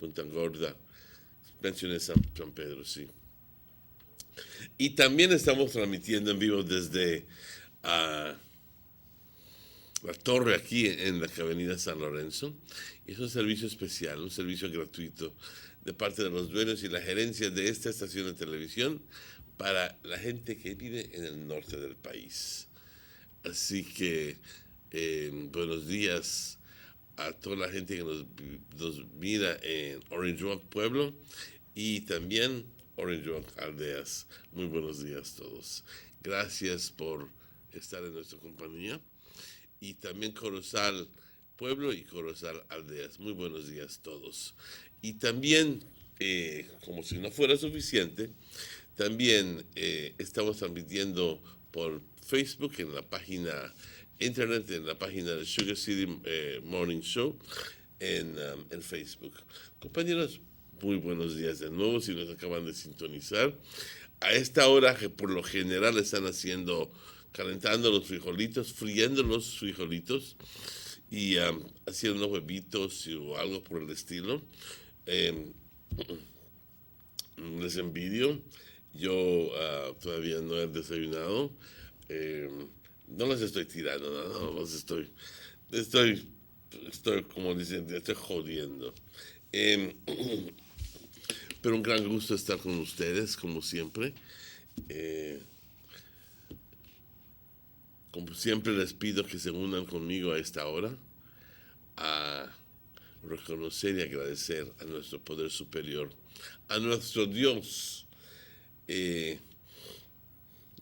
Punta Gorda. Mencioné San Pedro, sí. Y también estamos transmitiendo en vivo desde la torre aquí en la avenida San Lorenzo. Es un servicio especial, un servicio gratuito de parte de los dueños y la gerencia de esta estación de televisión para la gente que vive en el norte del país. Así que buenos días a toda la gente que nos mira en Orange Walk Pueblo y también Orange Walk Aldeas. Muy buenos días a todos. Gracias por estar en nuestra compañía. Y también Corozal Pueblo y Corozal Aldeas. Muy buenos días a todos. Y también, como si no fuera suficiente, también estamos transmitiendo por Facebook en la página internet, en la página de SugarCity Morning Show en Facebook. Compañeros, muy buenos días de nuevo si nos acaban de sintonizar. A esta hora que por lo general están calentando los frijolitos, friendo los frijolitos y haciendo huevitos o algo por el estilo. Les envidio. Yo todavía no he desayunado. No les estoy tirando, no los estoy como dicen, estoy jodiendo. Pero un gran gusto estar con ustedes, como siempre. Como siempre les pido que se unan conmigo a esta hora a reconocer y agradecer a nuestro poder superior, a nuestro Dios.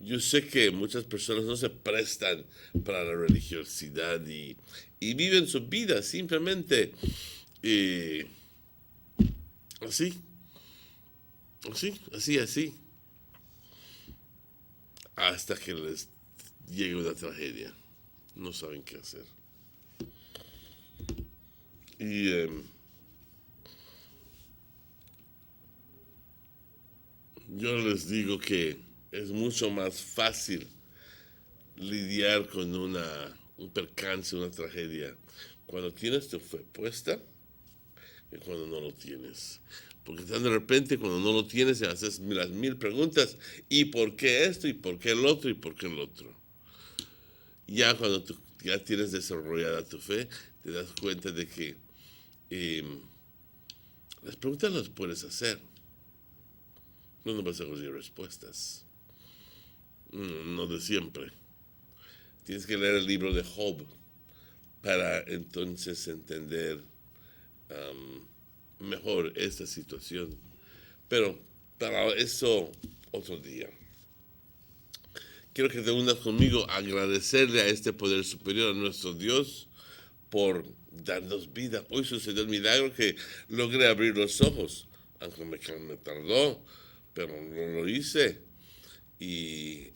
Yo sé que muchas personas no se prestan para la religiosidad y viven su vida simplemente así, hasta que les llegue una tragedia. No saben qué hacer. Y yo les digo que es mucho más fácil lidiar con un percance, una tragedia, cuando tienes tu fe puesta que cuando no lo tienes. Porque de repente cuando no lo tienes te haces las mil preguntas. ¿Y por qué esto? ¿Y por qué el otro? ¿Y por qué el otro? Ya cuando tú ya tienes desarrollada tu fe, te das cuenta de que las preguntas las puedes hacer. No vas a conseguir respuestas. No de siempre. Tienes que leer el libro de Job para entonces entender mejor esta situación. Pero para eso otro día. Quiero que te unas conmigo a agradecerle a este poder superior, a nuestro Dios, por darnos vida. Hoy sucedió el milagro que logré abrir los ojos, aunque me tardó, pero lo hice. Y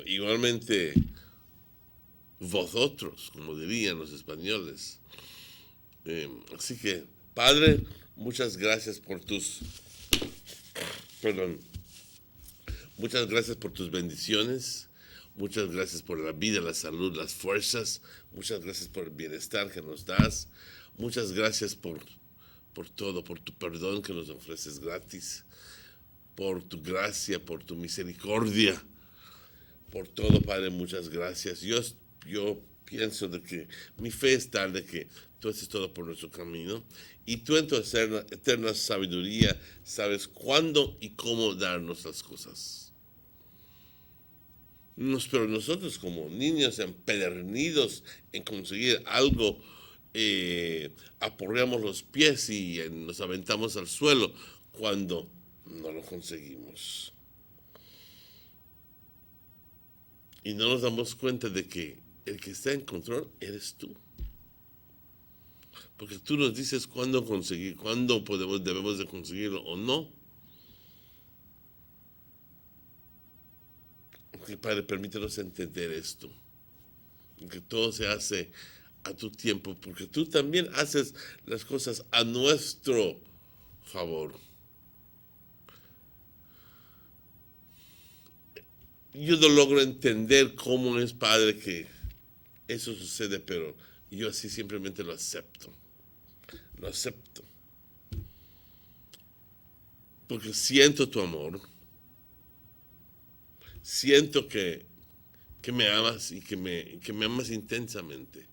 igualmente vosotros, como dirían los españoles. Así que, Padre, muchas gracias por muchas gracias por tus bendiciones, muchas gracias por la vida, la salud, las fuerzas, muchas gracias por el bienestar que nos das, muchas gracias por todo, por tu perdón que nos ofreces gratis, por tu gracia, por tu misericordia, por todo, Padre, muchas gracias. Yo pienso de que mi fe es tal de que tú haces todo por nuestro camino y tú en tu eterna sabiduría sabes cuándo y cómo darnos las cosas. Pero nosotros como niños empedernidos en conseguir algo, aporreamos los pies y nos aventamos al suelo cuando no lo conseguimos. Y no nos damos cuenta de que el que está en control eres tú. Porque tú nos dices cuándo debemos de conseguirlo o no. Y Padre, permítanos entender esto. Que todo se hace a tu tiempo, porque tú también haces las cosas a nuestro favor. Yo no logro entender cómo es, Padre, que eso sucede, pero yo así simplemente lo acepto. Lo acepto. porque siento tu amor, siento que me amas y que me amas intensamente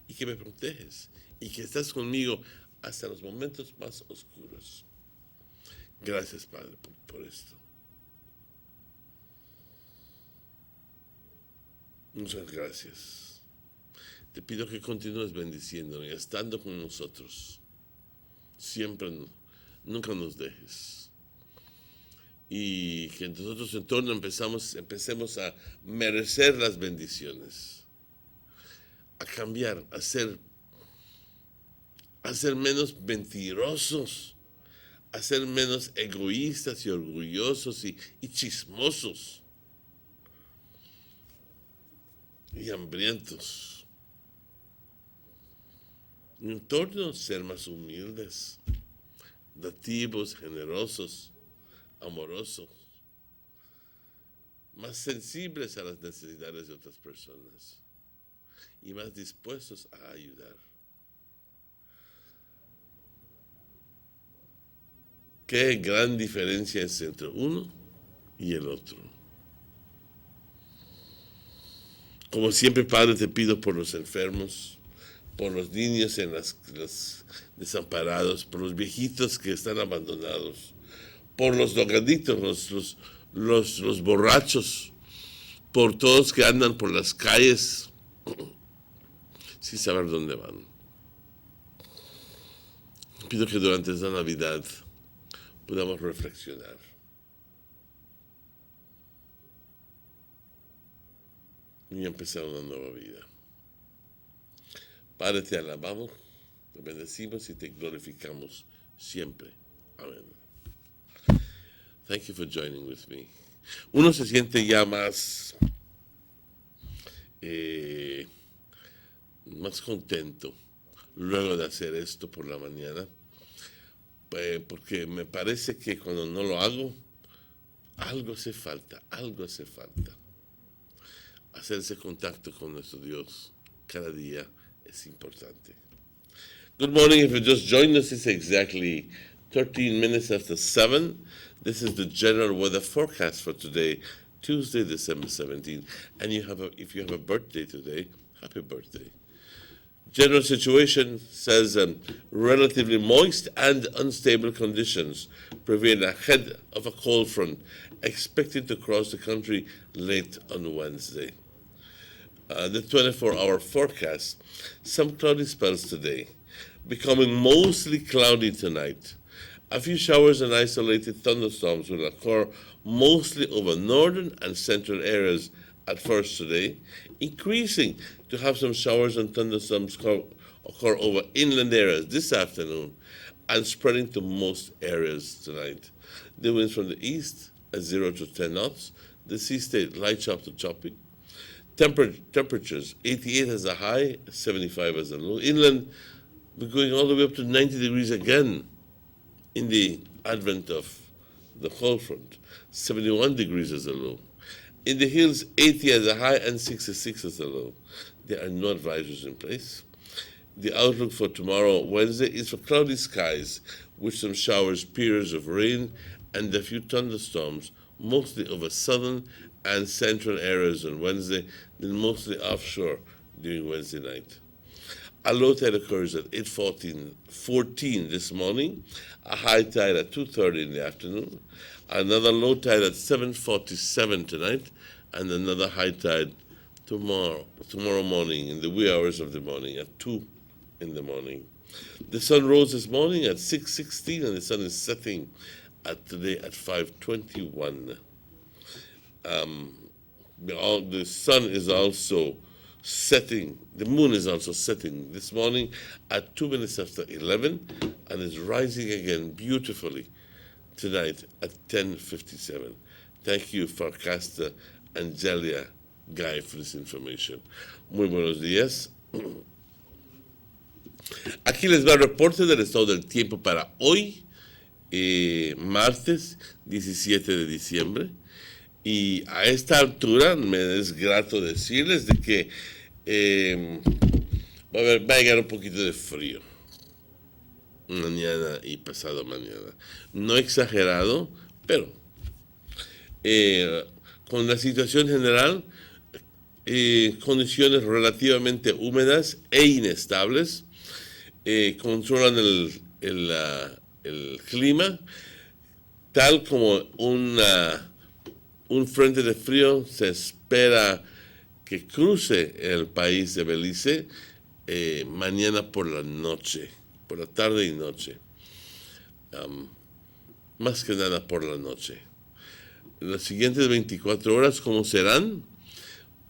y que me proteges y que estás conmigo hasta los momentos más oscuros. Gracias, Padre, por esto. Muchas gracias. Te pido que continúes bendiciéndonos y estando con nosotros. Siempre, nunca nos dejes. Y que nosotros en torno empecemos a merecer las bendiciones, a cambiar, a ser menos mentirosos, a ser menos egoístas y orgullosos y chismosos y hambrientos. En torno a ser más humildes, dativos, generosos, amorosos, más sensibles a las necesidades de otras personas y más dispuestos a ayudar. Qué gran diferencia es entre uno y el otro. Como siempre, Padre, te pido por los enfermos, por los niños en los desamparados, por los viejitos que están abandonados, por los drogadictos, los borrachos, por todos que andan por las calles sin saber dónde van. Pido que durante esta Navidad podamos reflexionar. Y empezar una nueva vida. Padre, te alabamos, te bendecimos y te glorificamos siempre. Amén. Thank you for joining with me. Uno se siente ya más contento luego de hacer esto por la mañana, porque me parece que cuando no lo hago, algo hace falta. Hacer ese contacto con nuestro Dios cada día es importante. Good morning. If you just joined us, it's exactly 13 minutes after 7. This is the general weather forecast for today, Tuesday, December 17th. And if you have a birthday today, happy birthday. General situation says relatively moist and unstable conditions prevail ahead of a cold front expected to cross the country late on Wednesday. The 24-hour forecast, some cloudy spells today, becoming mostly cloudy tonight. A few showers and isolated thunderstorms will occur mostly over northern and central areas at first today, increasing to have some showers and thunderstorms occur over inland areas this afternoon and spreading to most areas tonight. The winds from the east at 0 to 10 knots. The sea state light sharp to choppy. Temperatures 88 as a high, 75 as a low. Inland, we're going all the way up to 90 degrees again in the advent of the cold front. 71 degrees as a low. In the hills, 80 as a high and 66 as a low. There are no advisories in place. The outlook for tomorrow, Wednesday, is for cloudy skies with some showers, periods of rain, and a few thunderstorms, mostly over southern and central areas on Wednesday, then mostly offshore during Wednesday night. A low tide occurs at 8:14 this morning, a high tide at 2:30 in the afternoon, another low tide at 7:47 tonight, and another high tide tomorrow morning in the wee hours of the morning at 2 in the morning. The sun rose this morning at 6:16, and the sun is setting today at 5:21. The sun is also setting, the moon is also setting this morning at 2 minutes after 11 and is rising again beautifully tonight at 10:57. Thank you, forecaster Angelia Guy, for this information. Muy buenos días. Aquí les va el reporte del estado del tiempo para hoy, martes 17 de diciembre. Y a esta altura me es grato decirles de que va a llegar un poquito de frío. mañana y pasado mañana. No exagerado, pero con la situación general, condiciones relativamente húmedas e inestables, controlan el clima, tal como un frente de frío se espera que cruce el país de Belice mañana por la noche, por la tarde y noche. Más que nada por la noche. Las siguientes 24 horas, ¿cómo serán?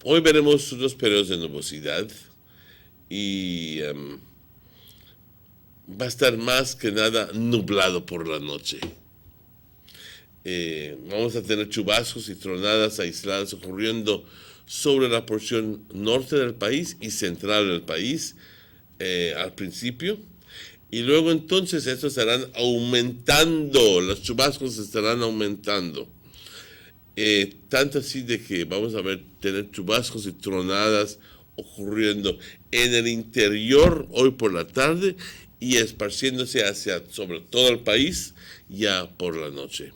Hoy veremos unos periodos de nubosidad y va a estar más que nada nublado por la noche. Vamos a tener chubascos y tronadas aisladas ocurriendo sobre la porción norte del país y central del país al principio. Y luego entonces estos estarán aumentando, los chubascos estarán aumentando. Tanto así de que vamos a tener chubascos y tronadas ocurriendo en el interior hoy por la tarde y esparciéndose sobre todo el país ya por la noche.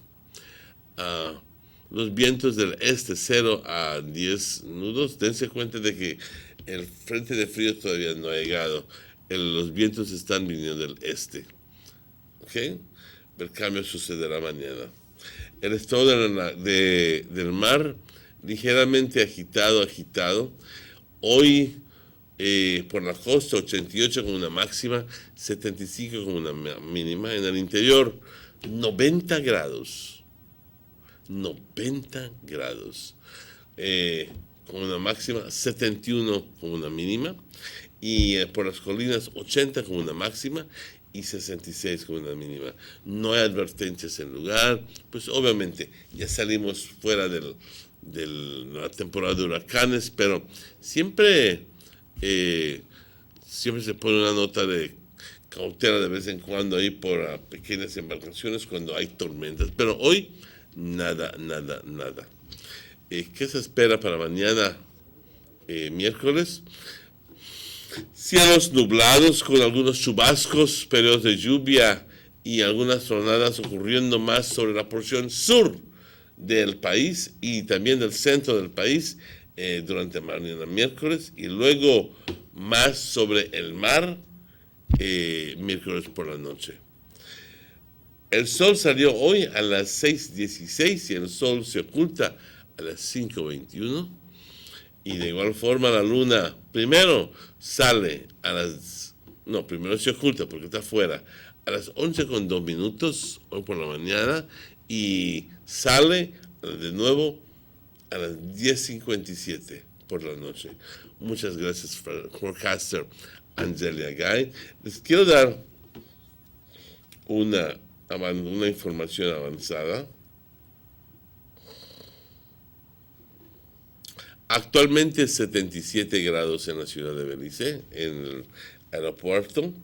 Los vientos del este 0 a 10 nudos, dense cuenta de que el frente de frío todavía no ha llegado. Los vientos están viniendo del este. ¿Ok? El cambio sucederá mañana. El estado del mar ligeramente agitado. Hoy por la costa 88 con una máxima, 75 con una mínima. En el interior 90 grados. 90 grados. Con una máxima, 71 con una mínima. Y por las colinas 80 con una máxima y 66 con una mínima. No hay advertencias en lugar, pues obviamente ya salimos fuera de la temporada de huracanes, pero siempre se pone una nota de cautela de vez en cuando ahí por pequeñas embarcaciones cuando hay tormentas, pero hoy nada. ¿Qué se espera para mañana miércoles? Cielos nublados con algunos chubascos, periodos de lluvia y algunas tronadas ocurriendo más sobre la porción sur del país y también del centro del país durante mañana miércoles y luego más sobre el mar miércoles por la noche. El sol salió hoy a las 6:16 y el sol se oculta a las 5:21. Y de igual forma la luna primero sale primero se oculta porque está afuera a las 11:02 hoy por la mañana y sale de nuevo a las 10:57 por la noche. Muchas gracias, forecaster Angelia Guy. Les quiero dar una información avanzada. Actualmente 77 grados en la ciudad de Belice, en el aeropuerto.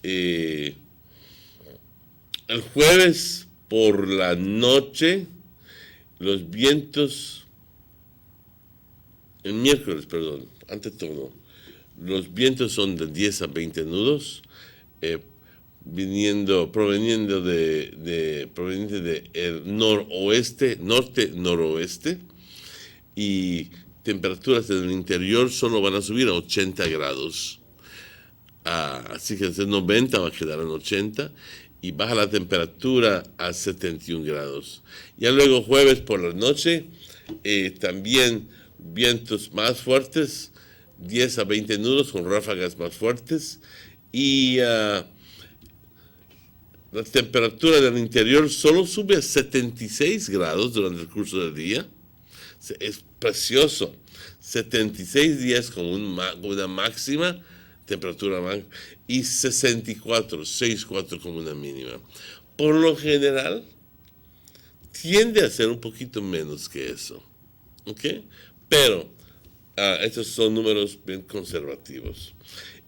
El jueves por la noche, los vientos, el miércoles, perdón, ante todo, los vientos son de 10 a 20 nudos, proveniente de el norte-noroeste, y temperaturas en el interior solo van a subir a 80 grados. Así que desde 90 va a quedar en 80 y baja la temperatura a 71 grados. Ya luego jueves por la noche, también vientos más fuertes, 10 a 20 nudos con ráfagas más fuertes y la temperatura del interior solo sube a 76 grados durante el curso del día. Es precioso. 76 días con una máxima temperatura y 64 como una mínima. Por lo general, tiende a ser un poquito menos que eso. ¿Ok? Pero estos son números bien conservativos.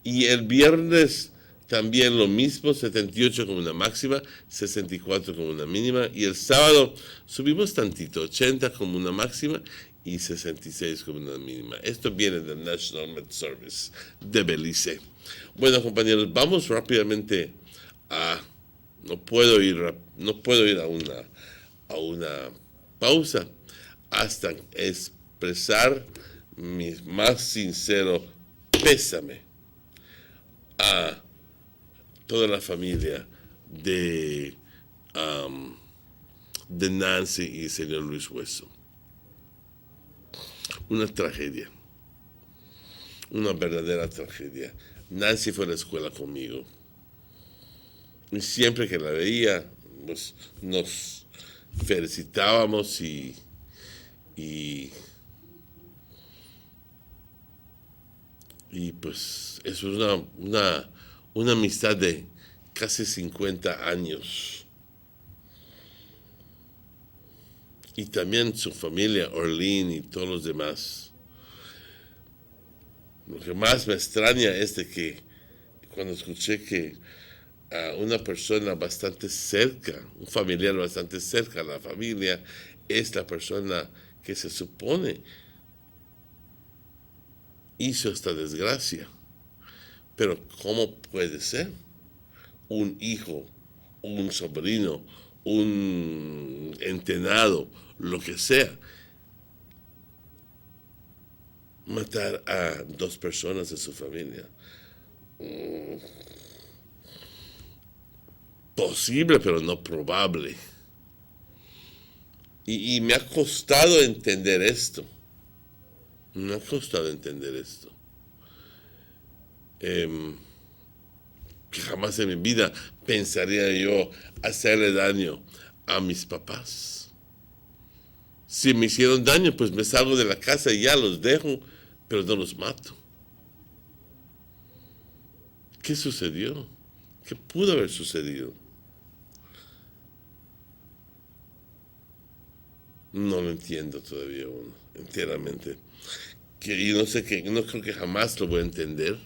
Y el viernes también lo mismo, 78 como una máxima, 64 como una mínima. Y el sábado subimos tantito, 80 como una máxima y 66 como una mínima. Esto viene del National Met Service de Belice. Bueno, compañeros, vamos rápidamente no puedo ir a una pausa hasta expresar mi más sincero pésame a toda la familia de, de Nancy y el señor Luis Hueso. Una tragedia, una verdadera tragedia. Nancy fue a la escuela conmigo y siempre que la veía pues, nos felicitábamos y pues eso es una amistad de casi 50 años. Y también su familia, Orlene y todos los demás. Lo que más me extraña es de que cuando escuché que una persona bastante cerca, un familiar bastante cerca a la familia, es la persona que se supone hizo esta desgracia. Pero ¿cómo puede ser? Un hijo, un sobrino, un entenado, lo que sea, matar a dos personas de su familia. Posible, pero no probable. Y me ha costado entender esto. Me ha costado entender esto. Que jamás en mi vida pensaría yo hacerle daño a mis papás. Si me hicieron daño, pues me salgo de la casa y ya los dejo, pero no los mato. ¿Qué sucedió? ¿Qué pudo haber sucedido? No lo entiendo todavía enteramente. Y no sé qué, no creo que jamás lo voy a entender.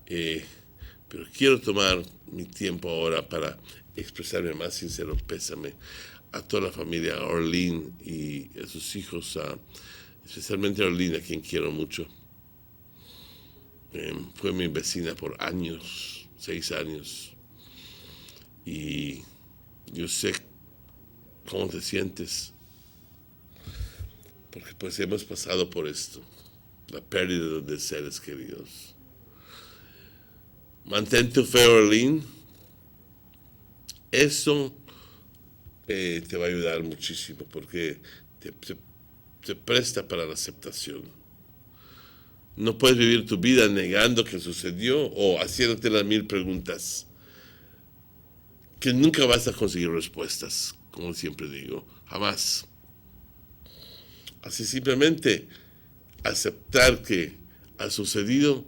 Pero quiero tomar mi tiempo ahora para expresarme más sincero pésame a toda la familia, a Orlene y a sus hijos, especialmente a Orlene, a quien quiero mucho. Fue mi vecina por años, 6 años. Y yo sé cómo te sientes, porque pues hemos pasado por esto, la pérdida de seres queridos. Mantén tu fe, Orlene. Eso te va a ayudar muchísimo porque te presta para la aceptación. No puedes vivir tu vida negando que sucedió o haciéndote las 1000 preguntas que nunca vas a conseguir respuestas, como siempre digo, jamás. Así simplemente aceptar que ha sucedido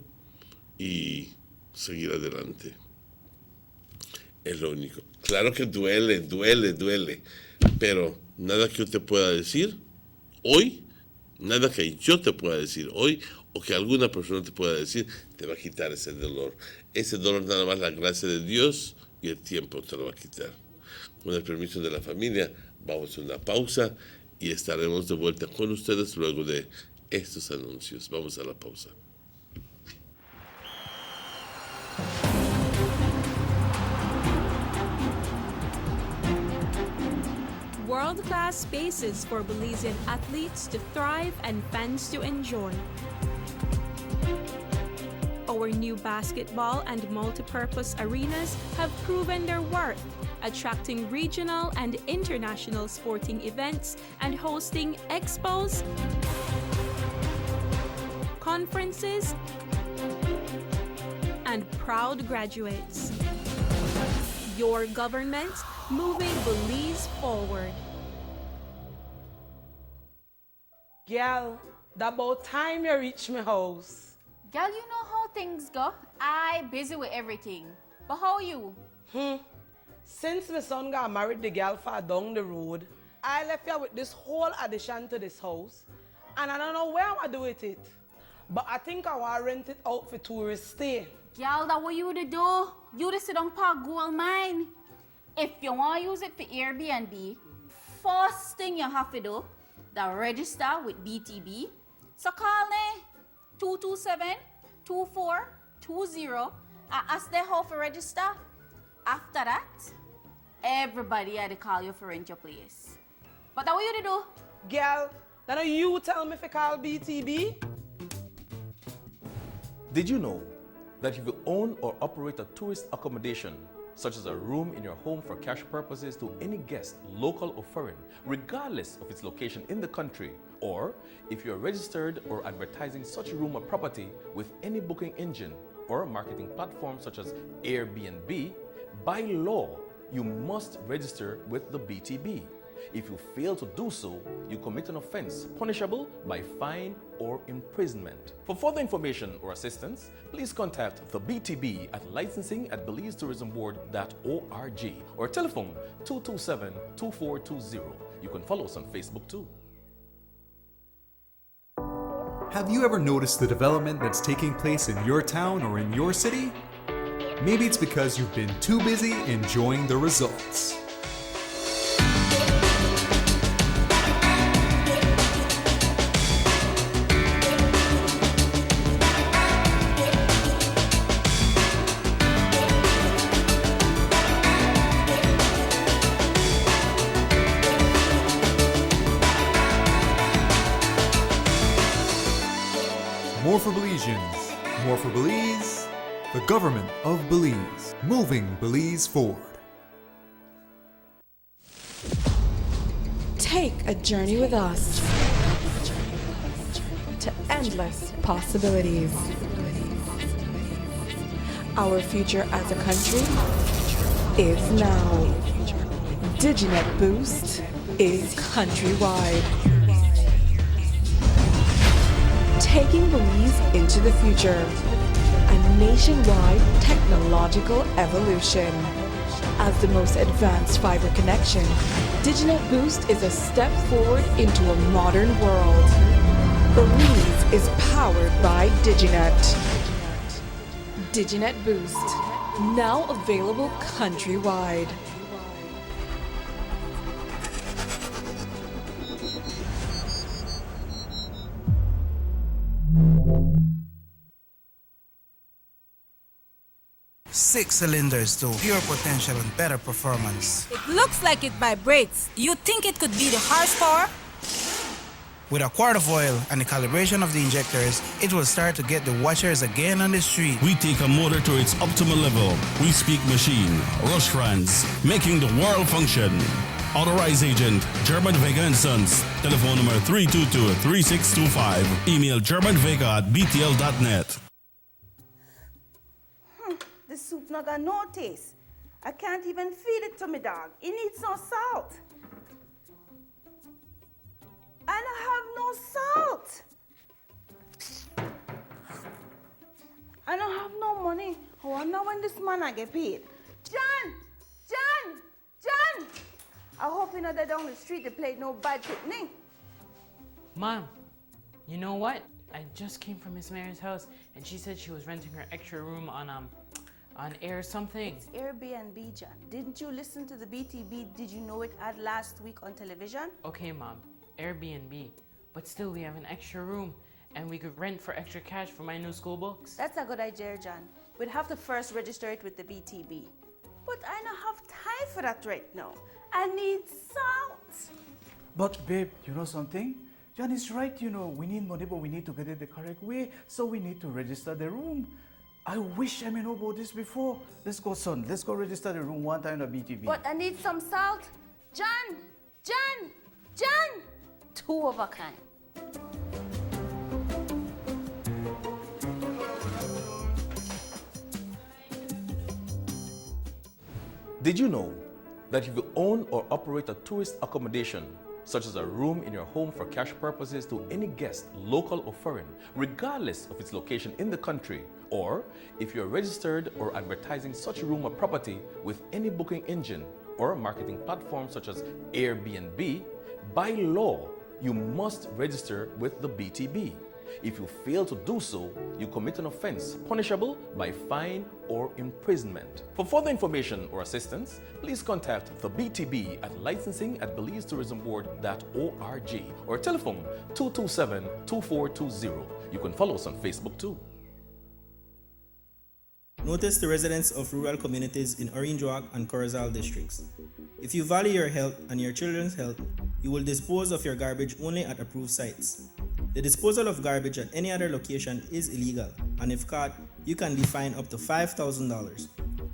y seguir adelante. Es lo único. Claro que duele, pero nada que yo te pueda decir hoy, nada que yo te pueda decir hoy o que alguna persona te pueda decir te va a quitar ese dolor. Ese dolor nada más la gracia de Dios y el tiempo te lo va a quitar. Con el permiso de la familia, vamos a una pausa y estaremos de vuelta con ustedes luego de estos anuncios. Vamos a la pausa. World-class spaces for Belizean athletes to thrive and fans to enjoy. Our new basketball and multipurpose arenas have proven their worth, attracting regional and international sporting events and hosting expos, conferences, and proud graduates. Your government moving Belize forward. Girl, that about time you reach my house. Girl, you know how things go. I busy with everything. But how you? Since my son got married the girl far down the road, I left here with this whole addition to this house. And I don't know where I'm going to do with it. But I think I want to rent it out for tourists stay. Girl, that what you to do? You to sit on park gold mine. If you want to use it for Airbnb, first thing you have to do, the register with BTB. So call me 227-2420 and ask them how to register. After that, everybody had to call you for rent your place. But that what you do? Girl, then you tell me if I call BTB? Did you know that if you own or operate a tourist accommodation, such as a room in your home for cash purposes to any guest, local or foreign, regardless of its location in the country, or if you're registered or advertising such a room or property with any booking engine or marketing platform such as Airbnb, by law, you must register with the BTB. If you fail to do so, you commit an offense punishable by fine or imprisonment. For further information or assistance, please contact the BTB at licensing@belizetourismboard.org or telephone 227-2420. You can follow us on Facebook too. Have you ever noticed the development that's taking place in your town or in your city? Maybe it's because you've been too busy enjoying the results. More for Belizeans, more for Belize, the government of Belize, moving Belize forward. Take a journey with us to endless possibilities. Our future as a country is now. Diginet Boost is countrywide. Taking Belize into the future, a nationwide technological evolution. As the most advanced fiber connection, Diginet Boost is a step forward into a modern world. Belize is powered by Diginet. Diginet Boost, now available countrywide. Six cylinders to pure potential and better performance. It looks like it vibrates. You think it could be the horsepower? With a quart of oil and the calibration of the injectors, it will start to get the watchers again on the street. We take a motor to its optimal level. We speak machine, Rush Franz, making the world function. Authorized agent, German Vega & Sons. Telephone number 322-3625. Email germanvega@btl.net. The soup not got no taste. I can't even feed it to my dog. It needs no salt. I don't have no salt. I don't have no money. I wonder when this man I get paid. John! I hope you know that down the street they played no bad picnic. Mom, you know what? I just came from Miss Mary's house and she said she was renting her extra room on air something. It's Airbnb, John. Didn't you listen to the BTB? Did you know it ad last week on television? Okay, Mom, Airbnb. But still, we have an extra room and we could rent for extra cash for my new school books. That's a good idea, John. We'd have to first register it with the BTB. But I don't have time for that right now. I need salt. But babe, you know something? John is right, you know, we need money, but we need to get it the correct way, so we need to register the room. I wish I know about this before. Let's go, son. Let's go register the room one time at BTV. But I need some salt. John! Two of a kind. Did you know that if you own or operate a tourist accommodation, such as a room in your home for cash purposes to any guest, local or foreign, regardless of its location in the country, or if you're registered or advertising such a room or property with any booking engine or marketing platform such as Airbnb, by law, you must register with the BTB. If you fail to do so, you commit an offense punishable by fine or imprisonment. For further information or assistance, please contact the BTB at licensing@belizetourismboard.org or telephone 227-2420. You can follow us on Facebook too. Notice to residents of rural communities in Orange Walk and Corozal districts. If you value your health and your children's health, you will dispose of your garbage only at approved sites. The disposal of garbage at any other location is illegal, and if caught, you can be fined up to $5,000.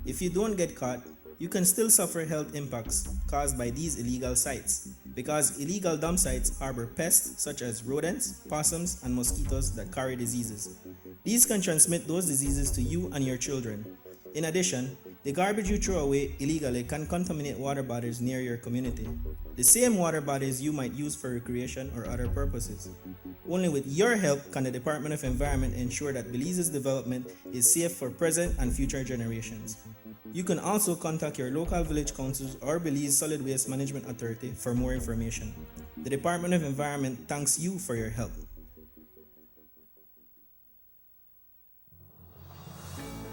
If you don't get caught, you can still suffer health impacts caused by these illegal sites, because illegal dump sites harbor pests such as rodents, possums, and mosquitoes that carry diseases. These can transmit those diseases to you and your children. In addition, the garbage you throw away illegally can contaminate water bodies near your community, the same water bodies you might use for recreation or other purposes. Only with your help can the Department of Environment ensure that Belize's development is safe for present and future generations. You can also contact your local village councils or Belize Solid Waste Management Authority for more information. The Department of Environment thanks you for your help.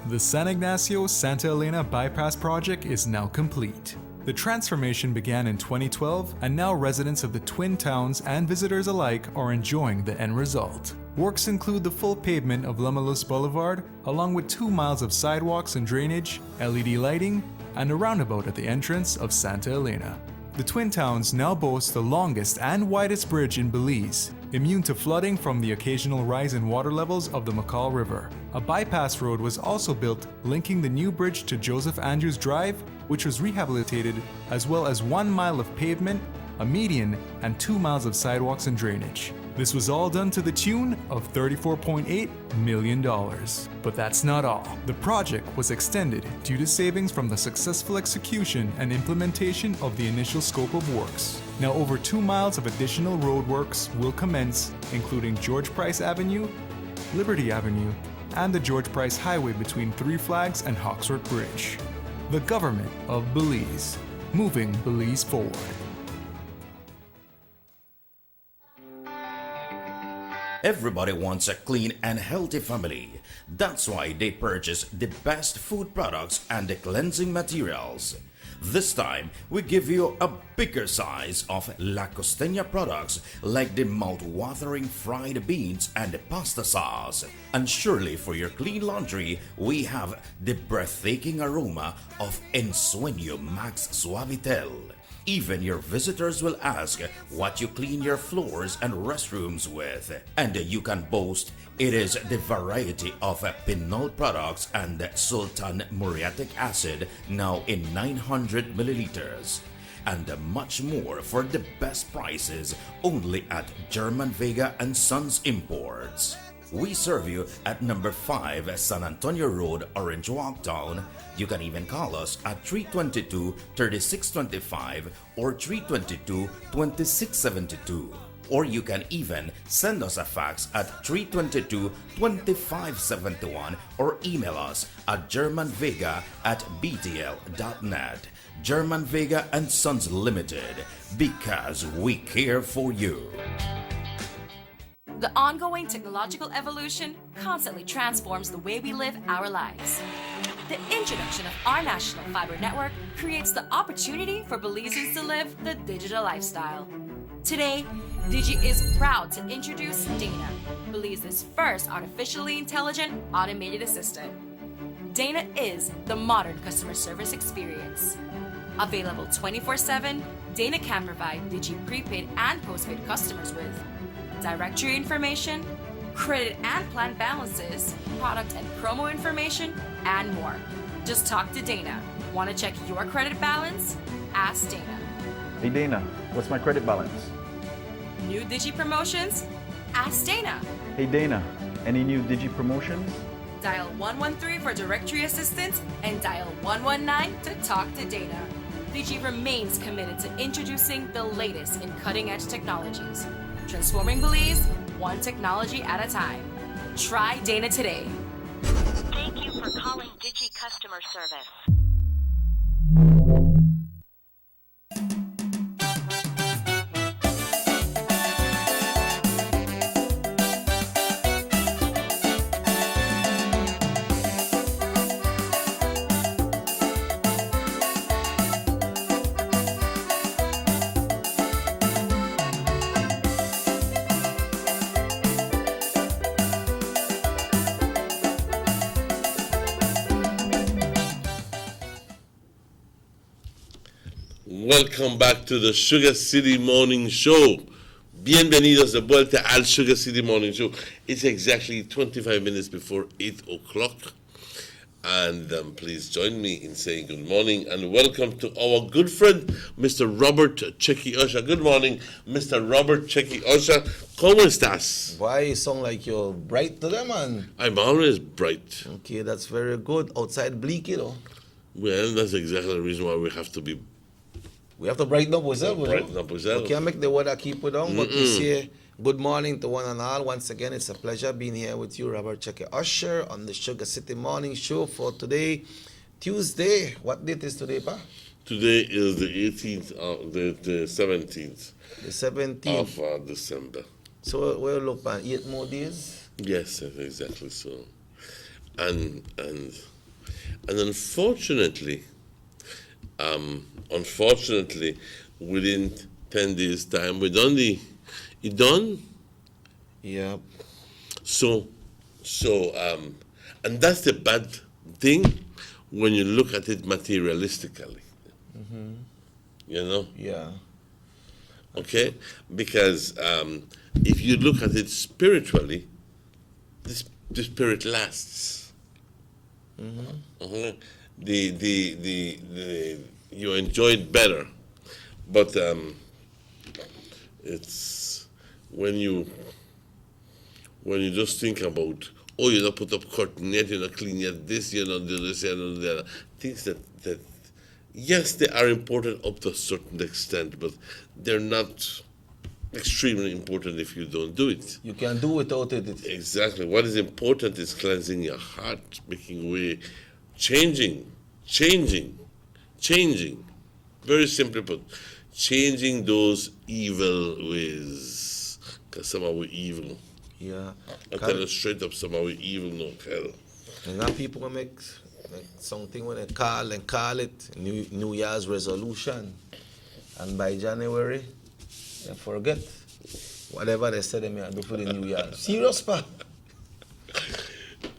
The San Ignacio-Santa Elena Bypass project is now complete. The transformation began in 2012, and now residents of the Twin Towns and visitors alike are enjoying the end result. Works include the full pavement of Lamalus Boulevard, along with 2 miles of sidewalks and drainage, LED lighting, and a roundabout at the entrance of Santa Elena. The Twin Towns now boast the longest and widest bridge in Belize, immune to flooding from the occasional rise in water levels of the McCall River. A bypass road was also built linking the new bridge to Joseph Andrews Drive, which was rehabilitated, as well as 1 mile of pavement, a median, and 2 miles of sidewalks and drainage. This was all done to the tune of $34.8 million. But that's not all. The project was extended due to savings from the successful execution and implementation of the initial scope of works. Now over 2 miles of additional roadworks will commence, including George Price Avenue, Liberty Avenue, and the George Price Highway between Three Flags and Hawksworth Bridge. The government of Belize, moving Belize forward. Everybody wants a clean and healthy family. That's why they purchase the best food products and the cleansing materials. This time, we give you a bigger size of La Costeña products like the mouth-watering fried beans and the pasta sauce. And surely for your clean laundry, we have the breathtaking aroma of Ensueño Max Suavitel. Even your visitors will ask what you clean your floors and restrooms with. And you can boast it is the variety of Pinol products and Sultan muriatic acid now in 900 milliliters. And much more for the best prices only at German Vega and Sons Imports. We serve you at number 5 San Antonio Road, Orange Walk Town. You can even call us at 322-3625 or 322-2672. Or you can even send us a fax at 322-2571 or email us at germanvega@btl.net. German Vega and Sons Limited, because we care for you. The ongoing technological evolution constantly transforms the way we live our lives. The introduction of our national fiber network creates the opportunity for Belizeans to live the digital lifestyle. Today, Digi is proud to introduce Dana, Belize's first artificially intelligent automated assistant. Dana is the modern customer service experience. Available 24/7, Dana can provide Digi prepaid and postpaid customers with directory information, credit and plan balances, product and promo information, and more. Just talk to Dana. Want to check your credit balance? Ask Dana. Hey Dana, what's my credit balance? New Digi promotions? Ask Dana. Hey Dana, any new Digi promotions? Dial 113 for directory assistance and dial 119 to talk to Dana. Digi remains committed to introducing the latest in cutting-edge technologies. Transforming Belize, one technology at a time. Try Dana today. Thank you for calling Digi Customer Service. Welcome back to the Sugar City Morning Show. Bienvenidos de vuelta al Sugar City Morning Show. It's exactly 25 minutes before 8 o'clock. And please join me in saying good morning and welcome to our good friend, Mr. Robert Checky Osha. Good morning, Mr. Robert Checky Osha. ¿Cómo estás? Why you sound like you're bright today, man? I'm always bright. Okay, that's very good. Outside bleak, you know. Well, that's exactly the reason why we have to be. We have to brighten up ourselves. Brighten up ourselves. We can't make the weather keep it down, but we say good morning to one and all. Once again, it's a pleasure being here with you, Robert Checky Usher, on the Sugar City Morning Show for today, Tuesday. What date is today, Pa? Today is the 18th, the 17th. The 17th of December. So we'll look at 8 more days? Yes, exactly so. And unfortunately, within 10 days' time, we're done it done? Yeah. So, and that's the bad thing when you look at it materialistically. Mm-hmm. You know? Yeah. Okay? Because if you look at it spiritually, the spirit lasts. Mm-hmm. Uh-huh. You enjoy it better, but it's when you just think about, oh, you don't put up curtain yet, you don't clean yet this, you don't do this, you don't do that. Things that yes, they are important up to a certain extent, but they're not extremely important if you don't do it. You can do without it. Exactly. What is important is cleansing your heart, making way, changing. Very simply put, changing those evil ways. Because somehow we're evil. Yeah. I tell you straight up, somehow we're evil, no hell. And now people will make something when they call it New Year's resolution. And by January, they forget whatever they said they may do for the New Year. Serious, pa?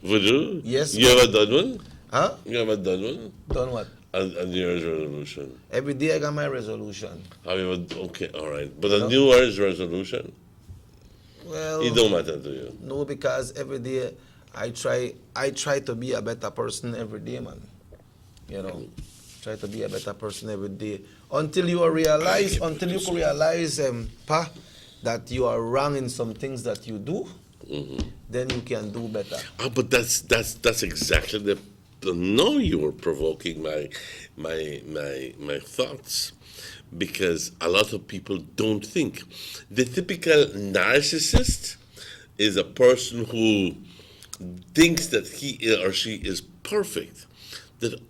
Would you? Yes. You ever done one? Huh? You ever done one? Done what? A New Year's resolution. Every day I got my resolution. Have you ever? Okay, all right. But a New Year's resolution? Well, it don't matter to you. No, because every day I try to be a better person every day, man. You know, try to be a better person every day until you realize, Pa, that you are wrong in some things that you do. Mm-hmm. Then you can do better. But that's exactly the. No, you were provoking my thoughts, because a lot of people don't think. The typical narcissist is a person who thinks that he or she is perfect, that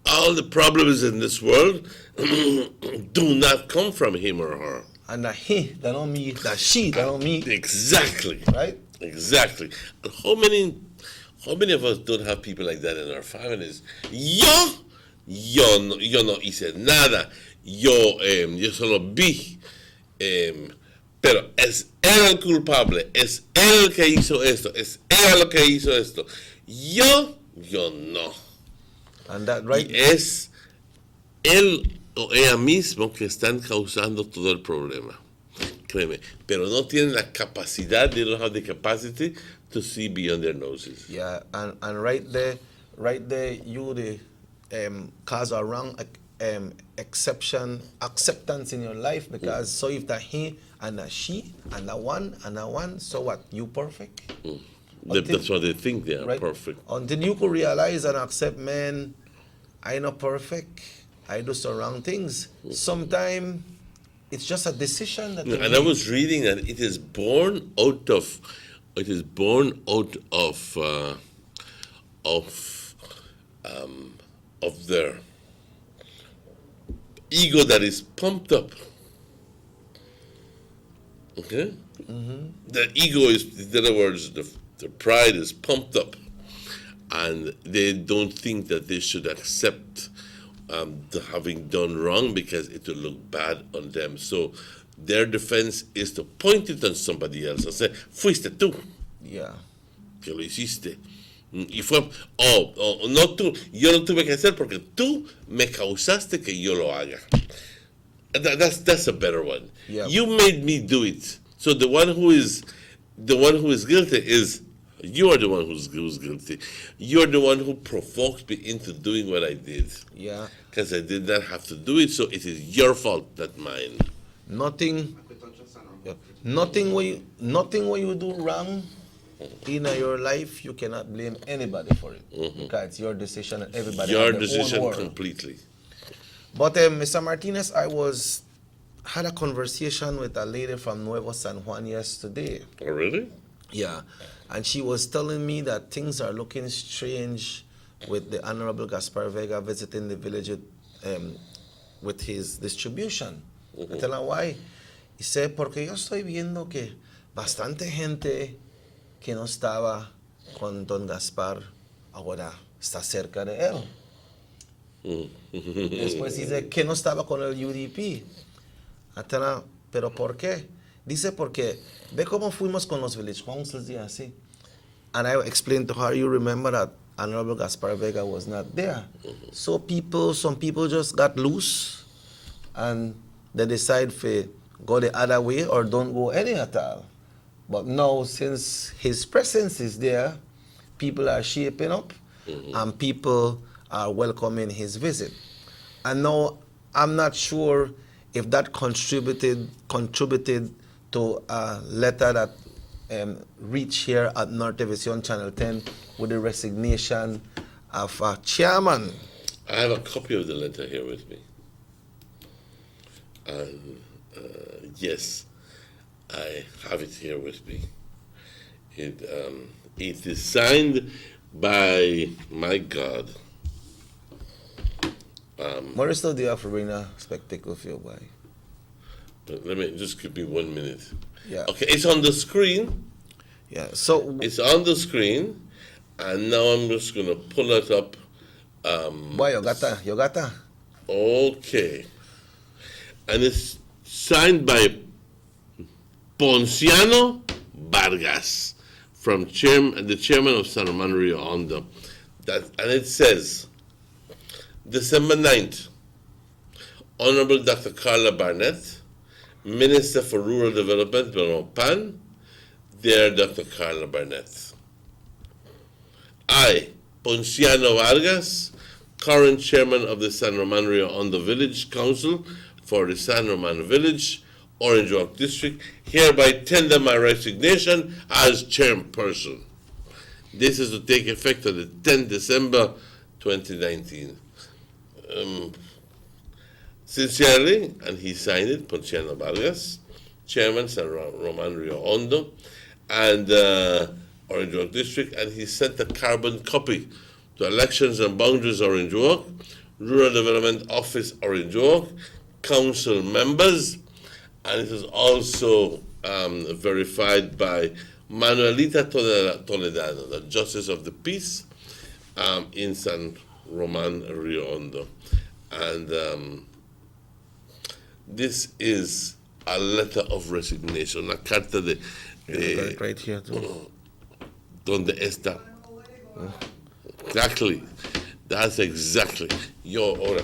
all the problems in this world do not come from him or her. And that he, that don't mean that she, that don't mean. Exactly. Right? Exactly. And how many of us don't have people like that in our families? Yo no hice nada. Yo solo vi. Pero es él el culpable. Es él el que hizo esto. Es él el que hizo esto. Yo no. And that, right? Y es él o ella mismo que están causando todo el problema. Créeme. Pero no tienen la capacidad, they don't have the capacity to see beyond their noses. Yeah, and right there, you the cause a wrong acceptance in your life, because so if that he and that she and that one, so what? You perfect? That's what they think, they are perfect. Until you could realize and accept, man, I not perfect. I do some wrong things. Sometimes it's just a decision that. And I was reading that it is born out of their ego that is pumped up. Okay? Mm-hmm. The ego is, in other words, the pride is pumped up, and they don't think that they should accept the having done wrong, because it will look bad on them. So their defense is to point it on somebody else and say, fuiste tú. Yeah. Que lo hiciste. Y fue, no tú, yo lo tuve que hacer porque tú me causaste que yo lo haga. That's a better one. Yeah. You made me do it. So the one who is guilty is you are the one who's guilty. You're the one who provoked me into doing what I did. Yeah. Because I did not have to do it, so it is your fault, not mine. Nothing when you do wrong in your life, you cannot blame anybody for it. Because it's your decision and everybody Your has their decision own world. completely. But Mr. Martinez, I had a conversation with a lady from Nuevo San Juan yesterday. Oh, really? Yeah. And she was telling me that things are looking strange with the Honorable Gaspar Vega visiting the village with his distribution. I tell her why. Y sé, porque yo estoy viendo que bastante gente que no estaba con Don Gaspar ahora está cerca de él. Después dice que no estaba con el UDP. I tell her, pero ¿por qué? Dice porque ve cómo fuimos con los village councils y así. And I explained to her, you remember that Honorable Gaspar Vega was not there. So some people just got loose and they decide to go the other way or don't go any at all. But now, since his presence is there, people are shaping up and people are welcoming his visit. And now, I'm not sure if that contributed to a letter that reached here at Norte Vision Channel 10 with the resignation of a chairman. I have a copy of the letter here with me. And yes, I have it here with me. It is signed by, my God. Maurice, do you have arena spectacle for your boy? Let me just give me 1 minute. Yeah. Okay, it's on the screen. Yeah. So it's on the screen, and now I'm just gonna pull it up. Boy, you got that. Okay. And it's signed by Ponciano Vargas, from the chairman of San Román Rio Hondo. And it says, December 9th, Honorable Dr. Carla Barnett, Minister for Rural Development, Belmopan, dear Dr. Carla Barnett. I, Ponciano Vargas, current chairman of the San Román Rio Hondo Village Council for the San Román Village, Orange Walk District, hereby tender my resignation as chairperson. This is to take effect on the 10th December 2019. Sincerely, and he signed it, Ponciano Vargas, Chairman, San Román Rio Hondo, and Orange Walk District, and he sent a carbon copy to Elections and Boundaries Orange Walk, Rural Development Office Orange Walk, council members, and it is also verified by Manuelita Toledano, the Justice of the Peace in San Román Rio Hondo. And this is a letter of resignation, una carta de right here too. Donde está. Exactly. That's exactly. Yo, ahora,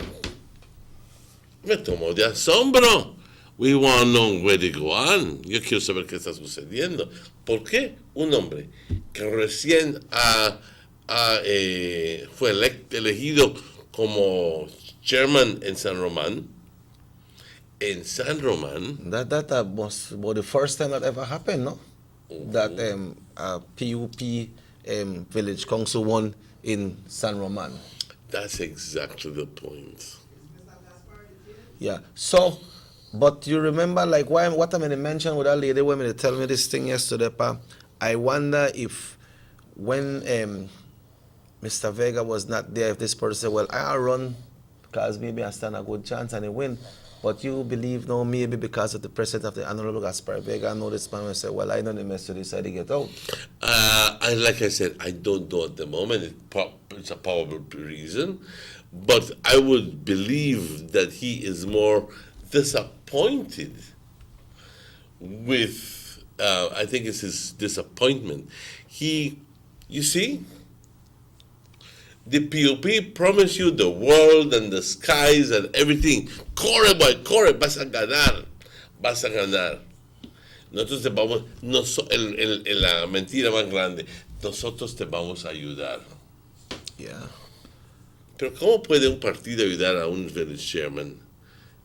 me tomó de asombro. We want to know where they go on. Yo quiero saber qué está sucediendo. ¿Por qué un hombre que recién fue elegido como chairman en San Román, that was the first time that ever happened, no? That PUP village council won in San Román. That's exactly the point. Yeah. So, but you remember, like, what I mentioned with that lady when they tell me this thing yesterday, pa, I wonder if when Mr. Vega was not there, if this person said, well, I'll run because maybe I stand a good chance and I win. But you believe, no, maybe because of the presence of the Honorable Gaspar Vega, I know this man will say, well, I know the mess, so decided to get out. Like I said, I don't know at the moment. It's a probable reason. But I would believe that he is more disappointed with, I think it's his disappointment. You see, The PUP promise you the world and the skies and everything. Corre, boy, corre, vas a ganar. Vas a ganar. Nosotros te vamos, la mentira más grande, nosotros te vamos a ayudar. Yeah. Pero ¿cómo puede un partido ayudar a un village chairman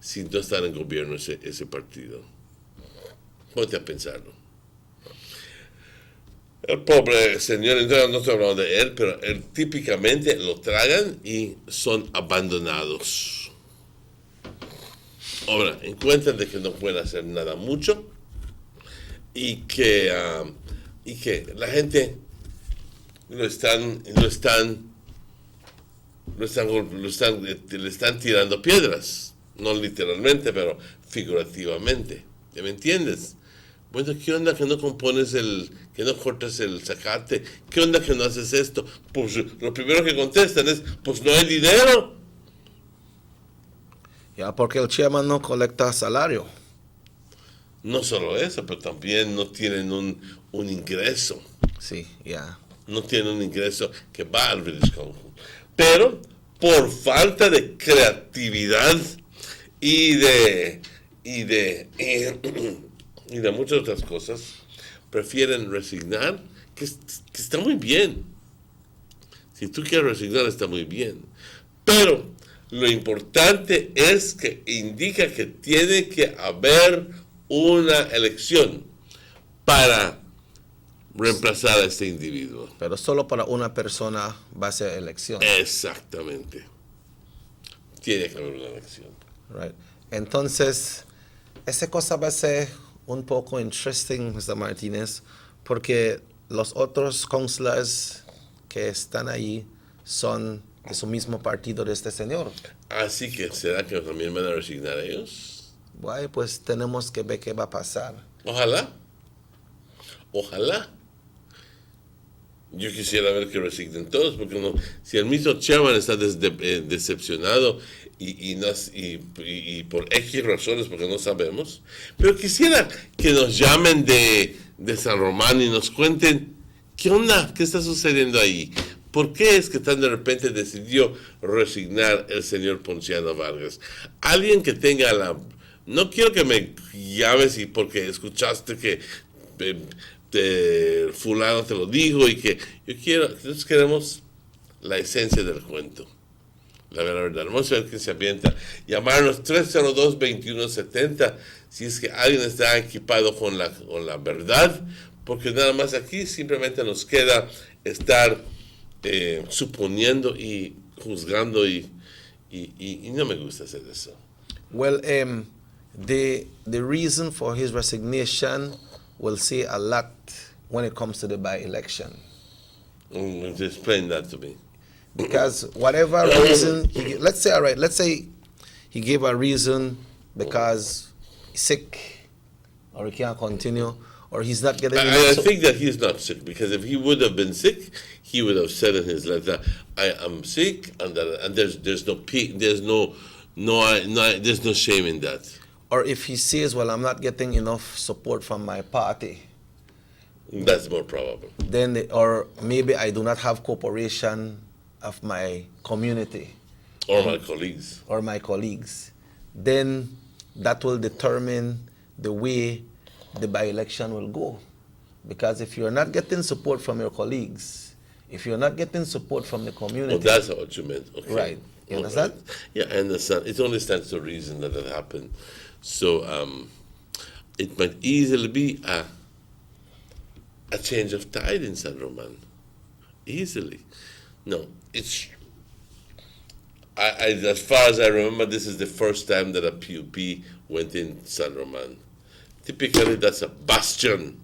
si no está en el gobierno ese partido? Ponte a pensarlo. El pobre señor, entonces no estoy hablando de él, pero él típicamente lo tragan y son abandonados. Ahora, encuentran de que no pueden hacer nada mucho y que la gente le están tirando piedras, no literalmente, pero figurativamente. ¿Me entiendes? Bueno, ¿qué onda que no compones que no cortas el zacate? ¿Qué onda que no haces esto? Pues lo primero que contestan es, pues no hay dinero. Ya, porque el chairman no colecta salario. No solo eso, pero también no tienen un ingreso. Sí, ya. No tienen un ingreso que va al Village Council. Pero por falta de creatividad y de muchas otras cosas, prefieren resignar, que está muy bien. Si tú quieres resignar, está muy bien. Pero lo importante es que indica que tiene que haber una elección para reemplazar a este individuo. Pero solo para una persona va a ser elección. Exactamente. Tiene que haber una elección. Right. Entonces, esa cosa va a ser un poco interesting, Mr. Martínez, porque los otros councilors que están ahí son de su mismo partido de este señor. Así que, ¿será que también van a resignar ellos? Bueno, pues tenemos que ver qué va a pasar. Ojalá. Ojalá. Yo quisiera ver que resignen todos, porque no, si el mismo chairman está decepcionado y por X razones, porque no sabemos, pero quisiera que nos llamen de San Román y nos cuenten qué onda, qué está sucediendo ahí. ¿Por qué es que tan de repente decidió resignar el señor Ponciano Vargas? Alguien que tenga no quiero que me llames y porque escuchaste que fulano te lo dijo y que nosotros queremos la esencia del cuento. La verdad, vamos a ver quién se avienta. Llamarnos 302-2170 si es que alguien está equipado con la verdad, porque nada más aquí simplemente nos queda estar suponiendo y juzgando y no me gusta hacer eso. Well, the reason for his resignation will say a lot when it comes to the by-election. Explain that to me. Because whatever reason, let's say he gave a reason because he's sick or he can't continue or he's not getting I think that he's not sick, because if he would have been sick, he would have said in his letter, I am sick, and there's no shame in that. Or if he says, well, I'm not getting enough support from my party. That's more probable. Then, or maybe I do not have cooperation of my community. Or my colleagues. Or my colleagues. Then that will determine the way the by-election will go. Because if you're not getting support from your colleagues, if you're not getting support from the community. Oh, that's what you meant. Okay. Right. You understand? Right. Yeah, I understand. It only stands to reason that happened. So it might easily be a change of tide in San Roman. Easily. No, it's... as far as I remember, this is the first time that a PUP went in San Roman. Typically, that's a bastion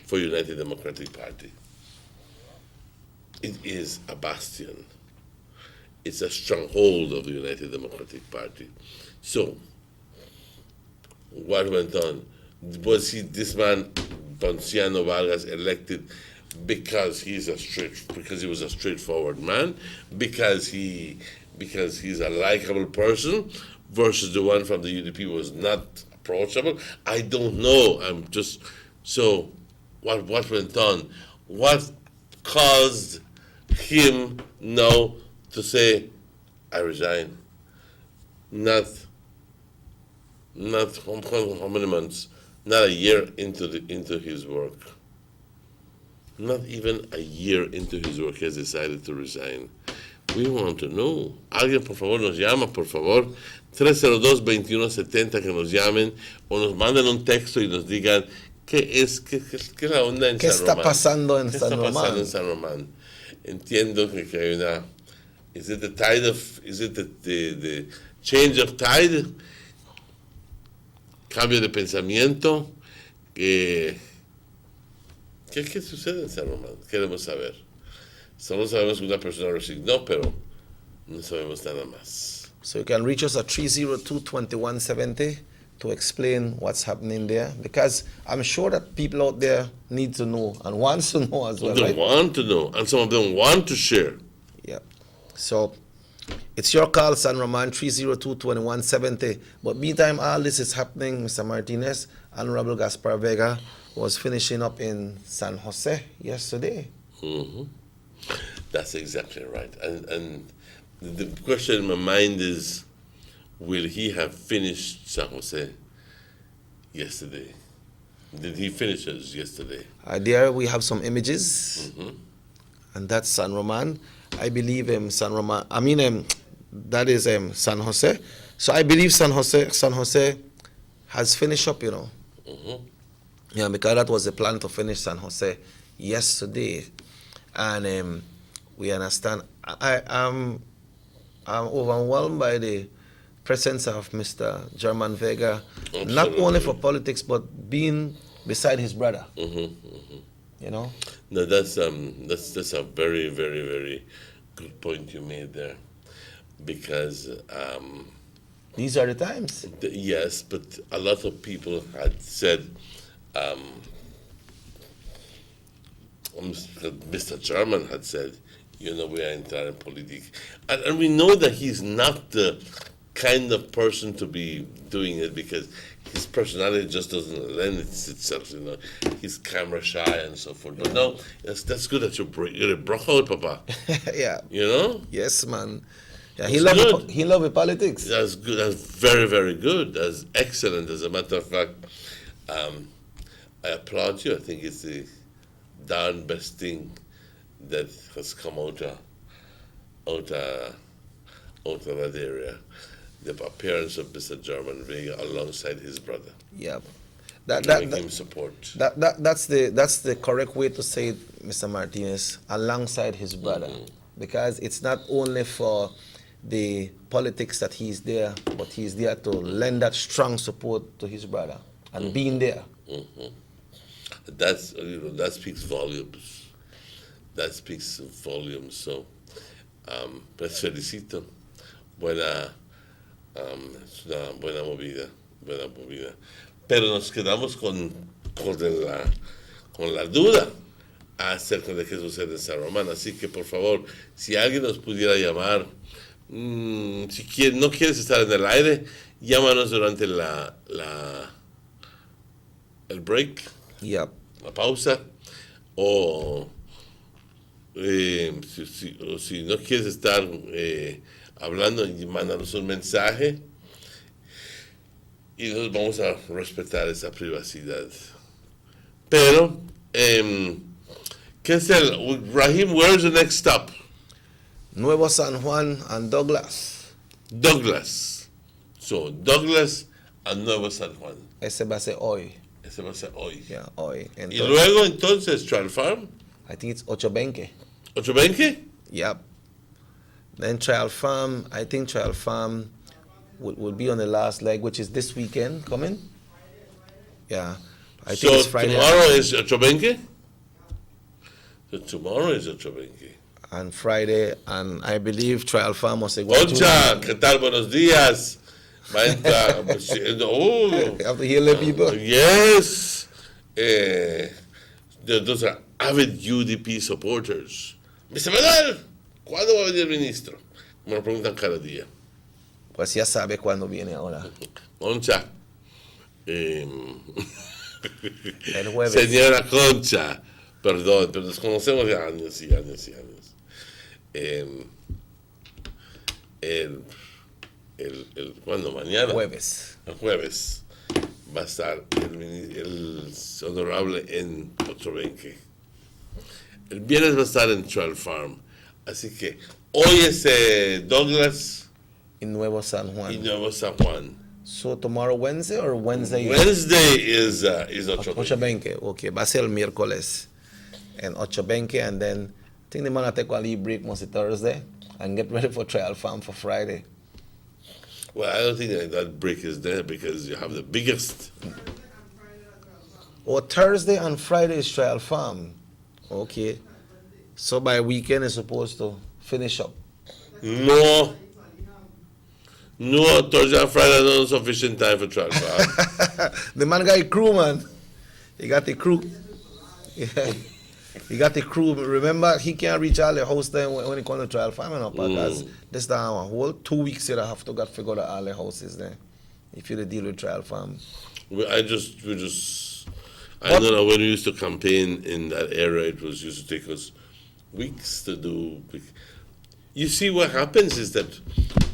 for United Democratic Party. It is a bastion. It's a stronghold of the United Democratic Party. So, what went on? Was this man, Ponciano Vargas, elected because he was a straightforward man, because he's a likable person, versus the one from the UDP who was not approachable? I don't know. So what went on? What caused him now to say, I resign. Not how many months, not a year into his work. Not even a year into his work, he has decided to resign. We want to know. Alguien, por favor, nos llama, por favor. 302-2170, que nos llamen o nos manden un texto y nos digan qué es la onda en San Román. ¿Qué está pasando en San Román? ¿Qué está pasando en San Román? Entiendo que hay una... Is it the change of tide? Cambio de pensamiento. ¿Qué sucede en San Román? Queremos saber. Solo sabemos que una persona resignó, pero no sabemos nada más. So you can reach us at 302-2170 to explain what's happening there, because I'm sure that people out there need to know and wants to know as well. They right? want to know, and some of them want to share. Yeah. So it's your call, San Roman, 302-2170. But meantime, all this is happening, Mr. Martinez. Honorable Gaspar Vega was finishing up in San Jose yesterday. Mm-hmm. That's exactly right. And the question in my mind is, will he have finished San Jose yesterday? Did he finish us yesterday? There we have some images, and that's San Roman. I believe San Roman. That is San Jose. So I believe San Jose has finished up. Yeah, because that was the plan to finish San Jose yesterday, and we understand. I'm overwhelmed by the presence of Mr. German Vega, Absolutely. not only for politics, but being beside his brother. You know? No, that's a very, very, very good point you made there, because these are the times. Yes, but a lot of people had said, Mr. German had said, we are entrar en política. And we know that he's not the kind of person to be doing it, because his personality just doesn't lend itself, He's camera shy and so forth. But no, that's good that you're a broke Papa. Yeah. Yes, man. Yeah, he loved politics. That's good. That's very, very good. That's excellent. As a matter of fact, I applaud you. I think it's the darn best thing that has come out of that area. The appearance of Mr. German Vega alongside his brother. Yeah. Giving him support. That's the correct way to say it, Mr. Martinez, alongside his brother. Because it's not only for the politics that he's there, but he's there to lend that strong support to his brother and being there. That speaks volumes. That speaks volumes. So, les felicito. Es una buena movida. Pero nos quedamos con la duda acerca de qué sucede en San Román. Así que, por favor, si alguien nos pudiera llamar, si no quieres estar en el aire, llámanos durante el break, la pausa, o si no quieres estar hablando, mándanos un mensaje y nos vamos a respetar esa privacidad. Pero, ¿qué es Raheem, where's the next stop? Nuevo San Juan and Douglas. So, Douglas and Nuevo San Juan. Ese va a ser hoy. Yeah, hoy. Entonces, y luego, entonces, Trial Farm? I think it's 820. 820? Yep. Then Trial Farm, I think Trial Farm will be on the last leg, which is this weekend coming. Yeah. I think it's Friday. Tomorrow is 820? So tomorrow is 820. And Friday, and I believe Trial Farm was a Concha, ¿qué tal? Buenos días. Va a entrar. You have to hear the people. Yes. Those are avid UDP supporters. Mr. Manuel, ¿cuándo va a venir el ministro? Me lo preguntan cada día. Pues ya sabe cuándo viene ahora. Concha. El jueves. Señora Concha, perdón, pero nos conocemos de años y años y años. ¿cuándo? Mañana. Jueves. El jueves va a estar el honorable en Ochobenque. El viernes va a estar en Trail Farm. Así que hoy es Douglas. Y Nuevo San Juan. So tomorrow Wednesday or Wednesday? Wednesday is Ochobenque. Okay, va a ser el miércoles en Ochobenque, and then I think they're gonna take a leave break mostly Thursday and get ready for Trail Farm for Friday. Well, I don't think that break is there because you have the biggest. Thursday and Friday is Trail Farm. Okay. So by weekend it's supposed to finish up. No, Thursday and Friday not sufficient time for Trail Farm. The man got a crew, man. He got the crew. Yeah. He got the crew. Remember, he can't reach all the house there when he comes to Trail Farm, because this time a whole 2 weeks here I have to figure out all the houses there. If you deal with Trail Farm. I don't know, when we used to campaign in that area, it used to take us weeks to do. You see, what happens is that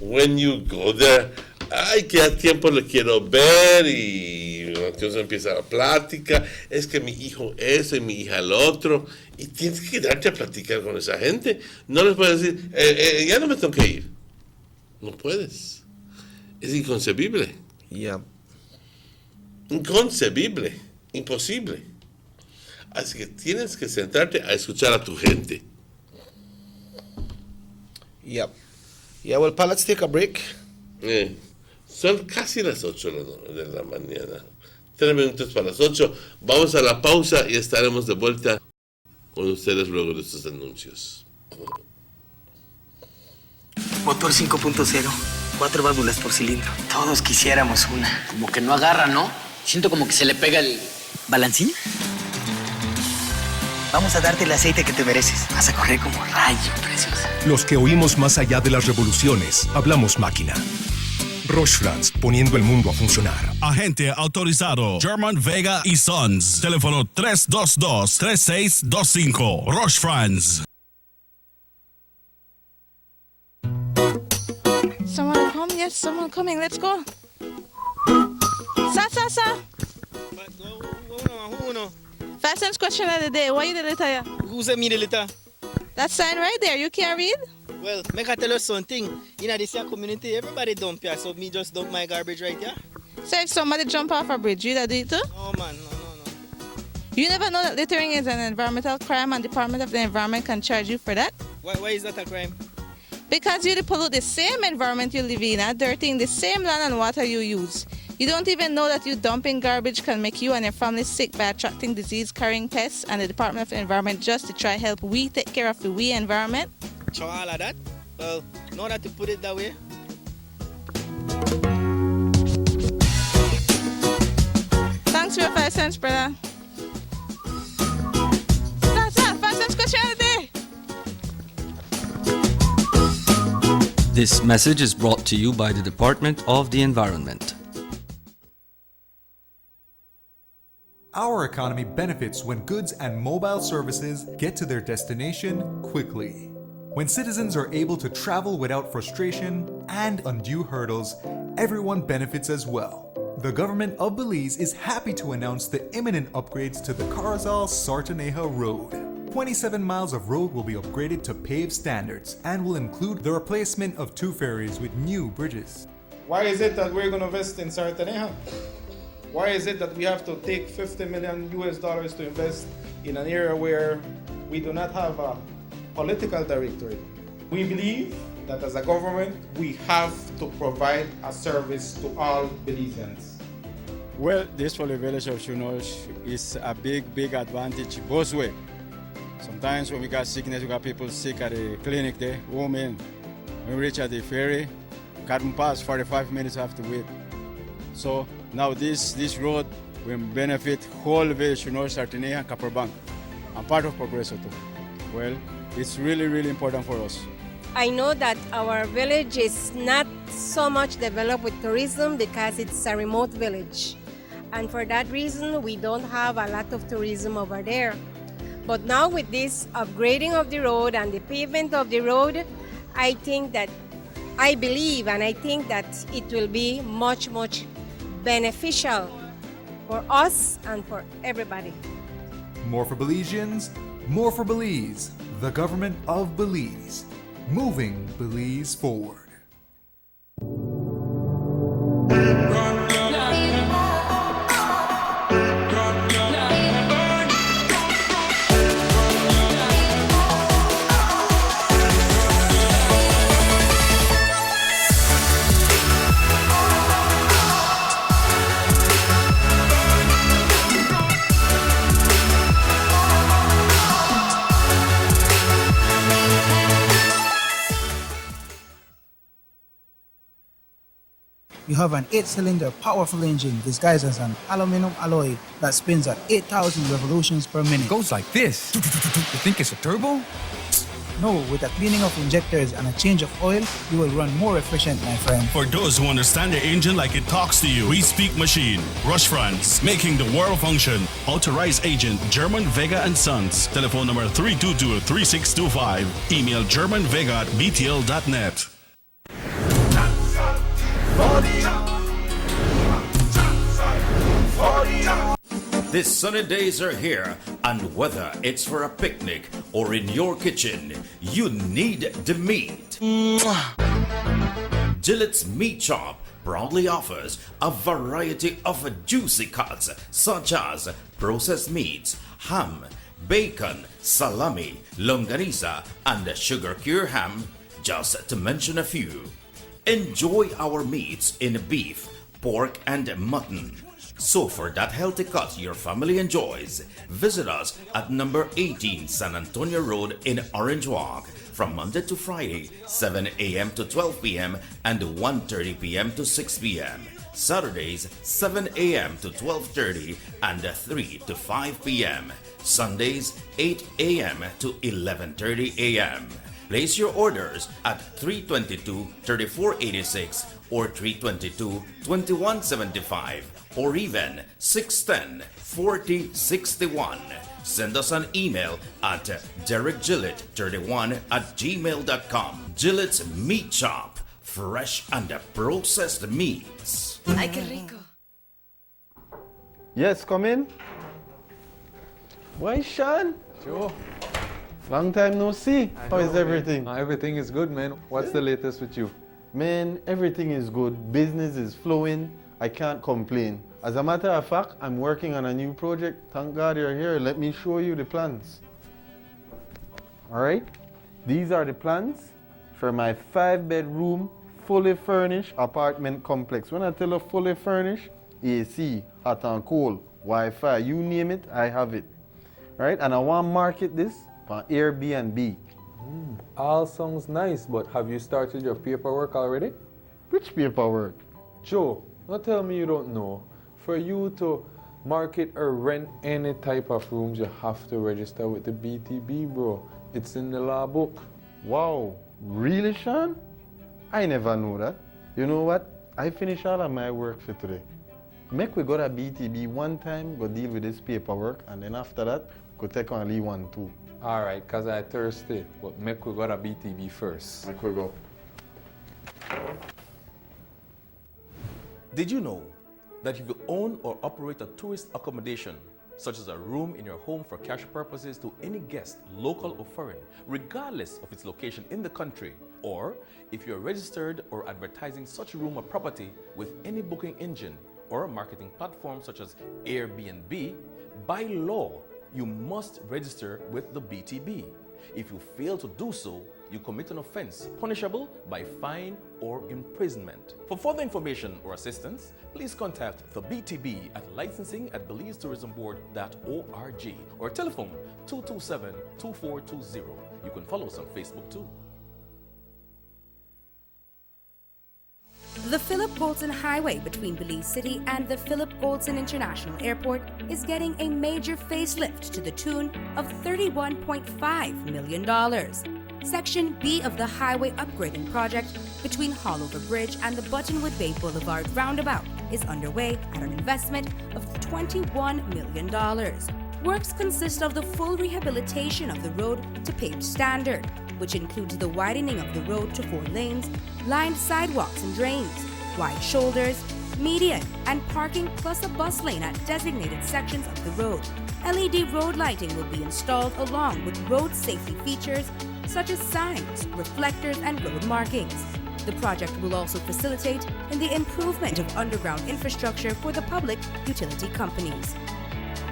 when you go there, ay, que a tiempo le quiero ver, y entonces empieza la plática, es que mi hijo eso y mi hija el otro, y tienes que quedarte a platicar con esa gente. No les puedes decir, ya no me tengo que ir. No puedes. Es inconcebible. Yeah. Inconcebible. Imposible. Así que tienes que sentarte a escuchar a tu gente. Yep. Yeah, well, let's take a break. Son casi las 8 de la mañana. 3 minutos para las 8. Vamos a la pausa y estaremos de vuelta con ustedes luego de estos anuncios. Motor 5.0. 4 válvulas por cilindro. Todos quisiéramos una. Como que no agarra, ¿no? Siento como que se le pega el... ¿Balancín? Vamos a darte el aceite que te mereces. Vas a correr como rayo, preciosa. Los que oímos más allá de las revoluciones, hablamos máquina. Roche-France, poniendo el mundo a funcionar. Agente autorizado German Vega y Sons. Teléfono 322-3625. Roche-France. Someone come? Yes, someone coming. Let's go. Sa. Fastest question of the day. Why you the letter here? Who's me the letter? That sign right there. You can't read? Well, make I tell you something. In this community, everybody dump here, so me just dump my garbage right here. So if somebody jump off a bridge, you that do it too? No, man, no. You never know that littering is an environmental crime and Department of the Environment can charge you for that? Why is that a crime? Because you pollute the same environment you live in, dirtying the same land and water you use. You don't even know that you dumping garbage can make you and your family sick by attracting disease-carrying pests, and the Department of the Environment just to try help we take care of the environment. So all of that? Well, now that you put it that way. Thanks for your 5 cents, brother. That's 5 cents question of the day. This message is brought to you by the Department of the Environment. Our economy benefits when goods and mobile services get to their destination quickly. When citizens are able to travel without frustration and undue hurdles, everyone benefits as well. The government of Belize is happy to announce the imminent upgrades to the Carazal-Sartaneja Road. 27 miles of road will be upgraded to paved standards and will include the replacement of 2 ferries with new bridges. Why is it that we're going to invest in Sartaneja? Why is it that we have to take $50 million to invest in an area where we do not have a political directorate? We believe that as a government, we have to provide a service to all Belizeans. Well, this for the village of Chunosh is a big advantage both ways. Sometimes when we got sickness, we got people sick at the clinic there, women. When we reach at the ferry, can't pass 45 minutes, have to wait. So now this road will benefit whole village, Sartaneja and Copperbank, and part of Progreso too. Well, it's really important for us. I know that our village is not so much developed with tourism because it's a remote village. And for that reason, we don't have a lot of tourism over there. But now with this upgrading of the road and the pavement of the road, I think that I believe and I think that it will be much, much beneficial for us and for everybody. More for Belizeans, more for Belize. The government of Belize. Moving Belize forward. You have an 8-cylinder powerful engine disguised as an aluminum alloy that spins at 8,000 revolutions per minute. Goes like this. You think it's a turbo? No, with a cleaning of injectors and a change of oil, you will run more efficient, my friend. For those who understand the engine like it talks to you, we speak machine. Rush France, making the world function. Authorized agent, German Vega & Sons. Telephone number 322-3625. Email germanvega@btl.net. These sunny days are here, and whether it's for a picnic or in your kitchen, you need the meat. Gillette's Meat Shop proudly offers a variety of juicy cuts such as processed meats, ham, bacon, salami, longaniza, and sugar cure ham, just to mention a few. Enjoy our meats in beef, pork, and mutton. So for that healthy cut your family enjoys, visit us at number 18 San Antonio Road in Orange Walk from Monday to Friday, 7 a.m. to 12 p.m. and 1:30 p.m. to 6 p.m. Saturdays, 7 a.m. to 12:30 and 3 to 5 p.m. Sundays, 8 a.m. to 11:30 a.m. Place your orders at 322-3486 or 322-2175 or even 610-4061. Send us an email at derekgillett31@gmail.com. Gillette's Meat Shop, fresh and processed meats. Ay, qué rico. Yes, come in. Why, Sean? Joe. Long time no see. How is everything? Everything is good, man. What's the latest with you? Man, everything is good. Business is flowing. I can't complain. As a matter of fact, I'm working on a new project. Thank God you're here. Let me show you the plans. All right? These are the plans for my 5-bedroom, fully furnished apartment complex. When I tell you fully furnished, AC, hot and cold, Wi-Fi, you name it, I have it. All right? And I want to market this on Airbnb. All sounds nice, but have you started your paperwork already? Which paperwork? Joe, don't tell me you don't know. For you to market or rent any type of rooms, you have to register with the BTB, bro. It's in the law book. Wow, really, Sean? I never knew that. You know what? I finished all of my work for today. Make we go to BTB one time, go deal with this paperwork, and then after that, go take on Lee one too. All right, because I'm thirsty, but make we go to BTB first. Make we go. Did you know that if you own or operate a tourist accommodation, such as a room in your home for cash purposes to any guest, local or foreign, regardless of its location in the country, or if you're registered or advertising such a room or property with any booking engine or marketing platform such as Airbnb, by law, you must register with the BTB. If you fail to do so, you commit an offense punishable by fine or imprisonment. For further information or assistance, please contact the BTB at licensing@belizetourismboard.org or telephone 227-2420. You can follow us on Facebook too. The Philip Goldson Highway between Belize City and the Philip Goldson International Airport is getting a major facelift to the tune of $31.5 million. Section B of the highway upgrading project between Haulover Bridge and the Buttonwood Bay Boulevard roundabout is underway at an investment of $21 million. Works consist of the full rehabilitation of the road to paved standard, which includes the widening of the road to 4 lanes, lined sidewalks and drains, wide shoulders, median, and parking plus a bus lane at designated sections of the road. LED road lighting will be installed along with road safety features such as signs, reflectors, and road markings. The project will also facilitate in the improvement of underground infrastructure for the public utility companies.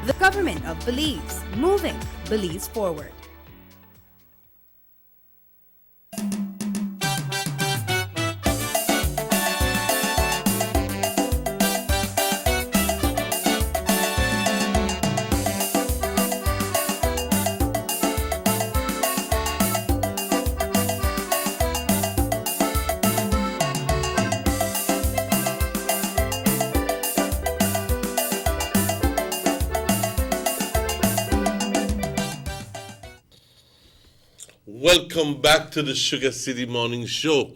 The government of Belize, moving Belize forward. Welcome back to the Sugar City Morning Show.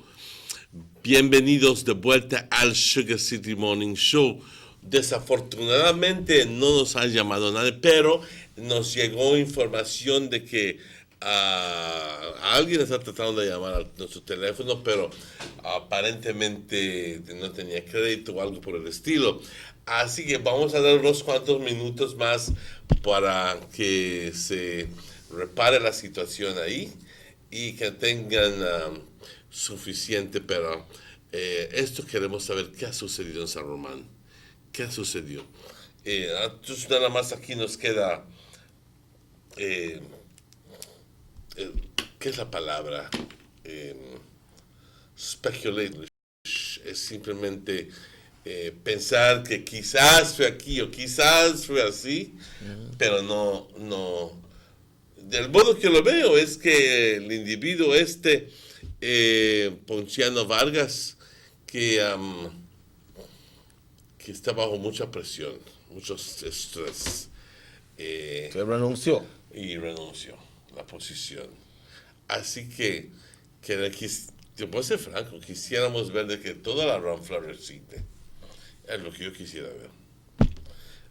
Bienvenidos de vuelta al Sugar City Morning Show. Desafortunadamente no nos ha llamado nadie, pero nos llegó información de que alguien está tratando de llamar a nuestro teléfono, pero aparentemente no tenía crédito o algo por el estilo. Así que vamos a dar unos cuantos minutos más para que se repare la situación ahí y que tengan suficiente, pero esto queremos saber qué ha sucedido en San Román. ¿Qué sucedió? Entonces nada más aquí nos queda, ¿qué es la palabra? Speculate. Es simplemente pensar que quizás fue aquí o quizás fue así, pero no. Del modo que lo veo es que el individuo Ponciano Vargas, que está bajo mucha presión, mucho estrés. Se renunció. Y renunció la posición. Así que te puedo ser franco, quisiéramos ver de que toda la Ranfla recite. Es lo que yo quisiera ver.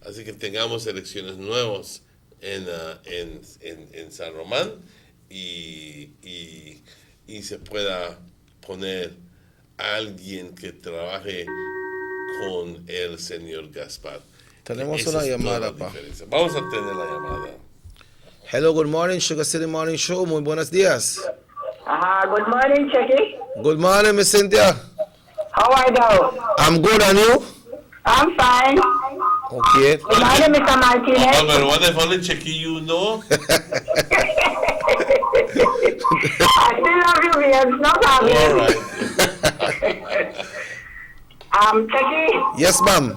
Así que tengamos elecciones nuevas en San Román y se pueda poner a alguien que trabaje con el señor Gaspar. Tenemos una llamada, pa. Vamos a tener la llamada. Hello, good morning, Sugar City Morning Show. Muy buenos días. Good morning, Chucky. Good morning, Miss Cynthia. How are you? I'm good, and you? I'm fine. Okay. Good morning, Mr. Martinez. But what if only Chucky you know? I still love you, Vince. No problem. All right. Chucky. Yes, ma'am.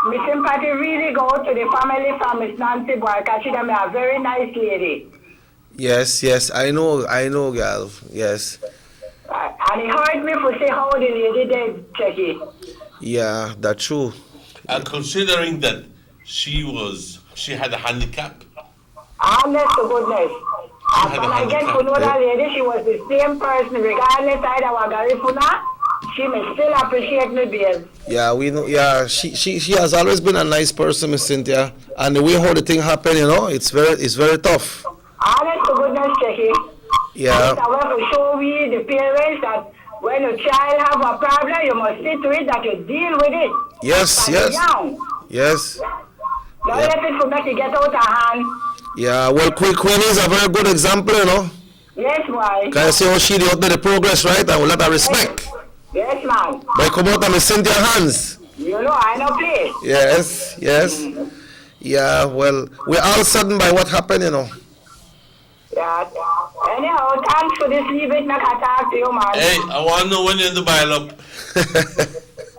My sympathy really go to the family from Miss Nancy Boy, because she's a very nice lady. Yes, I know, girl. Yes. And it hurt me to see how the lady did, Chucky. Yeah, that's true. And considering that she had a handicap. Honest to goodness. And when I get to know that lady, she was the same person, regardless of our Garifuna. She may still appreciate me, babe. Yeah, we know. Yeah, she has always been a nice person, Miss Cynthia. And the way how the thing happened, it's very tough. Honest to goodness, Chucky. Yeah. I want to show we the parents that when a child have a problem, you must see to it that you deal with it. Yes. Yes. Don't let it for make it get out of hand. Yeah, well, Queen is a very good example, Yes, why? Can you see how she did out there the progress, right? And with a lot of respect. Yes, ma'am. But come out of Miss Cynthia's hands. You know, I know play. Yes. Yeah, well, we're all saddened by what happened, Yeah. Anyhow, thanks for this leave it, not talk to you, man. Hey, I want to know when you're in the dial-up.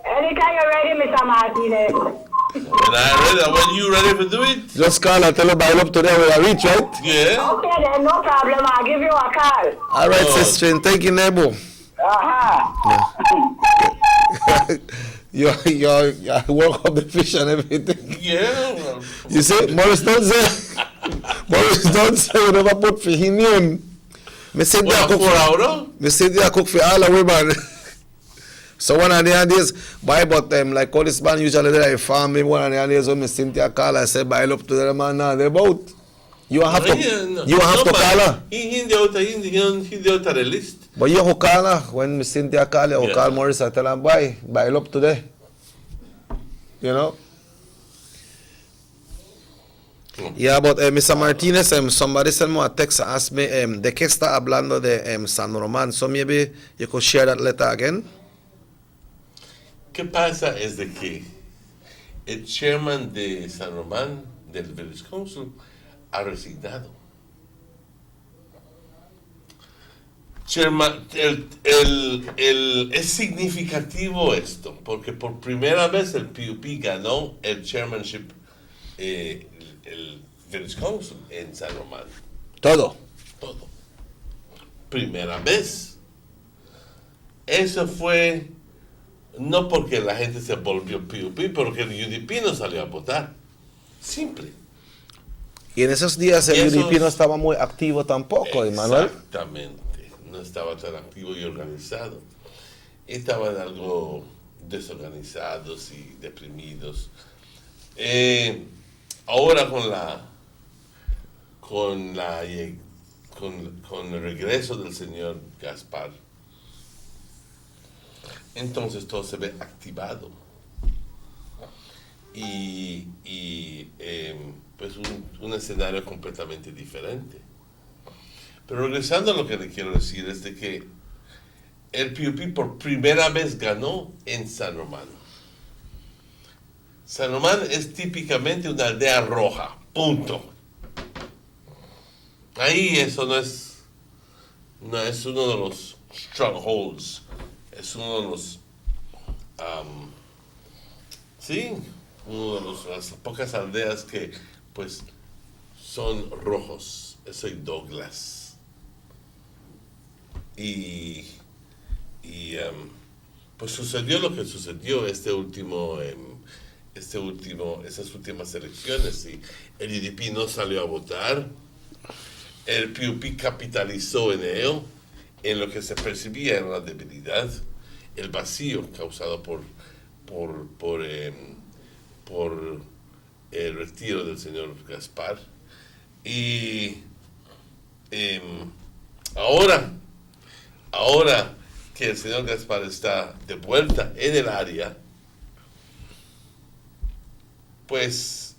Anytime you're ready, Mr. Martinez. When you ready to do it? Just call and tell her dial up today when I reach, right? Yeah. Okay, then, no problem. I'll give you a call. All right, sister. Thank you, Nebo. You work up the fish and everything. Yeah. Well, you see, Morris don't say we never put for him name. Me say they cook for all the women. So one of the ideas, buy but them like all this man usually they farm me. One of the ideas when me Cynthia call, I say buy up to them and now they both. You have to. You have to call her. Hindi out the list. But you have to call her when Cynthia call you. Or call Maurice and tell him buy up today. You know. Yeah, but Mr. Martinez, somebody sent me a text and asked me, ¿de qué está hablando de San Román? So maybe you could share that letter again. ¿Qué pasa? Es de que el chairman de San Román, del Village Council, ha resignado. Chairman, es significativo esto, porque por primera vez el PUP ganó el chairmanship, el Village Council en San Román. Todo. Primera vez. Eso fue no porque la gente se volvió PUP, porque el UDP no salió a votar. Simple. Y en esos días el UDP no estaba muy activo tampoco, Emanuel. Exactamente. No estaba tan activo y organizado. Estaban algo desorganizados y deprimidos. Ahora con el regreso del señor Gaspar, entonces todo se ve activado y pues un escenario completamente diferente. Pero regresando a lo que le quiero decir es de que el PUP por primera vez ganó en San Román. San Román es típicamente una aldea roja, punto. Ahí eso no es uno de los strongholds, es uno de los, las pocas aldeas que pues son rojos. Soy Douglas. Pues sucedió lo que sucedió esas últimas elecciones, y el UDP no salió a votar. El PUP capitalizó en ello, en lo que se percibía en la debilidad, el vacío causado por el retiro del señor Gaspar. Y ahora que el señor Gaspar está de vuelta en el área, pues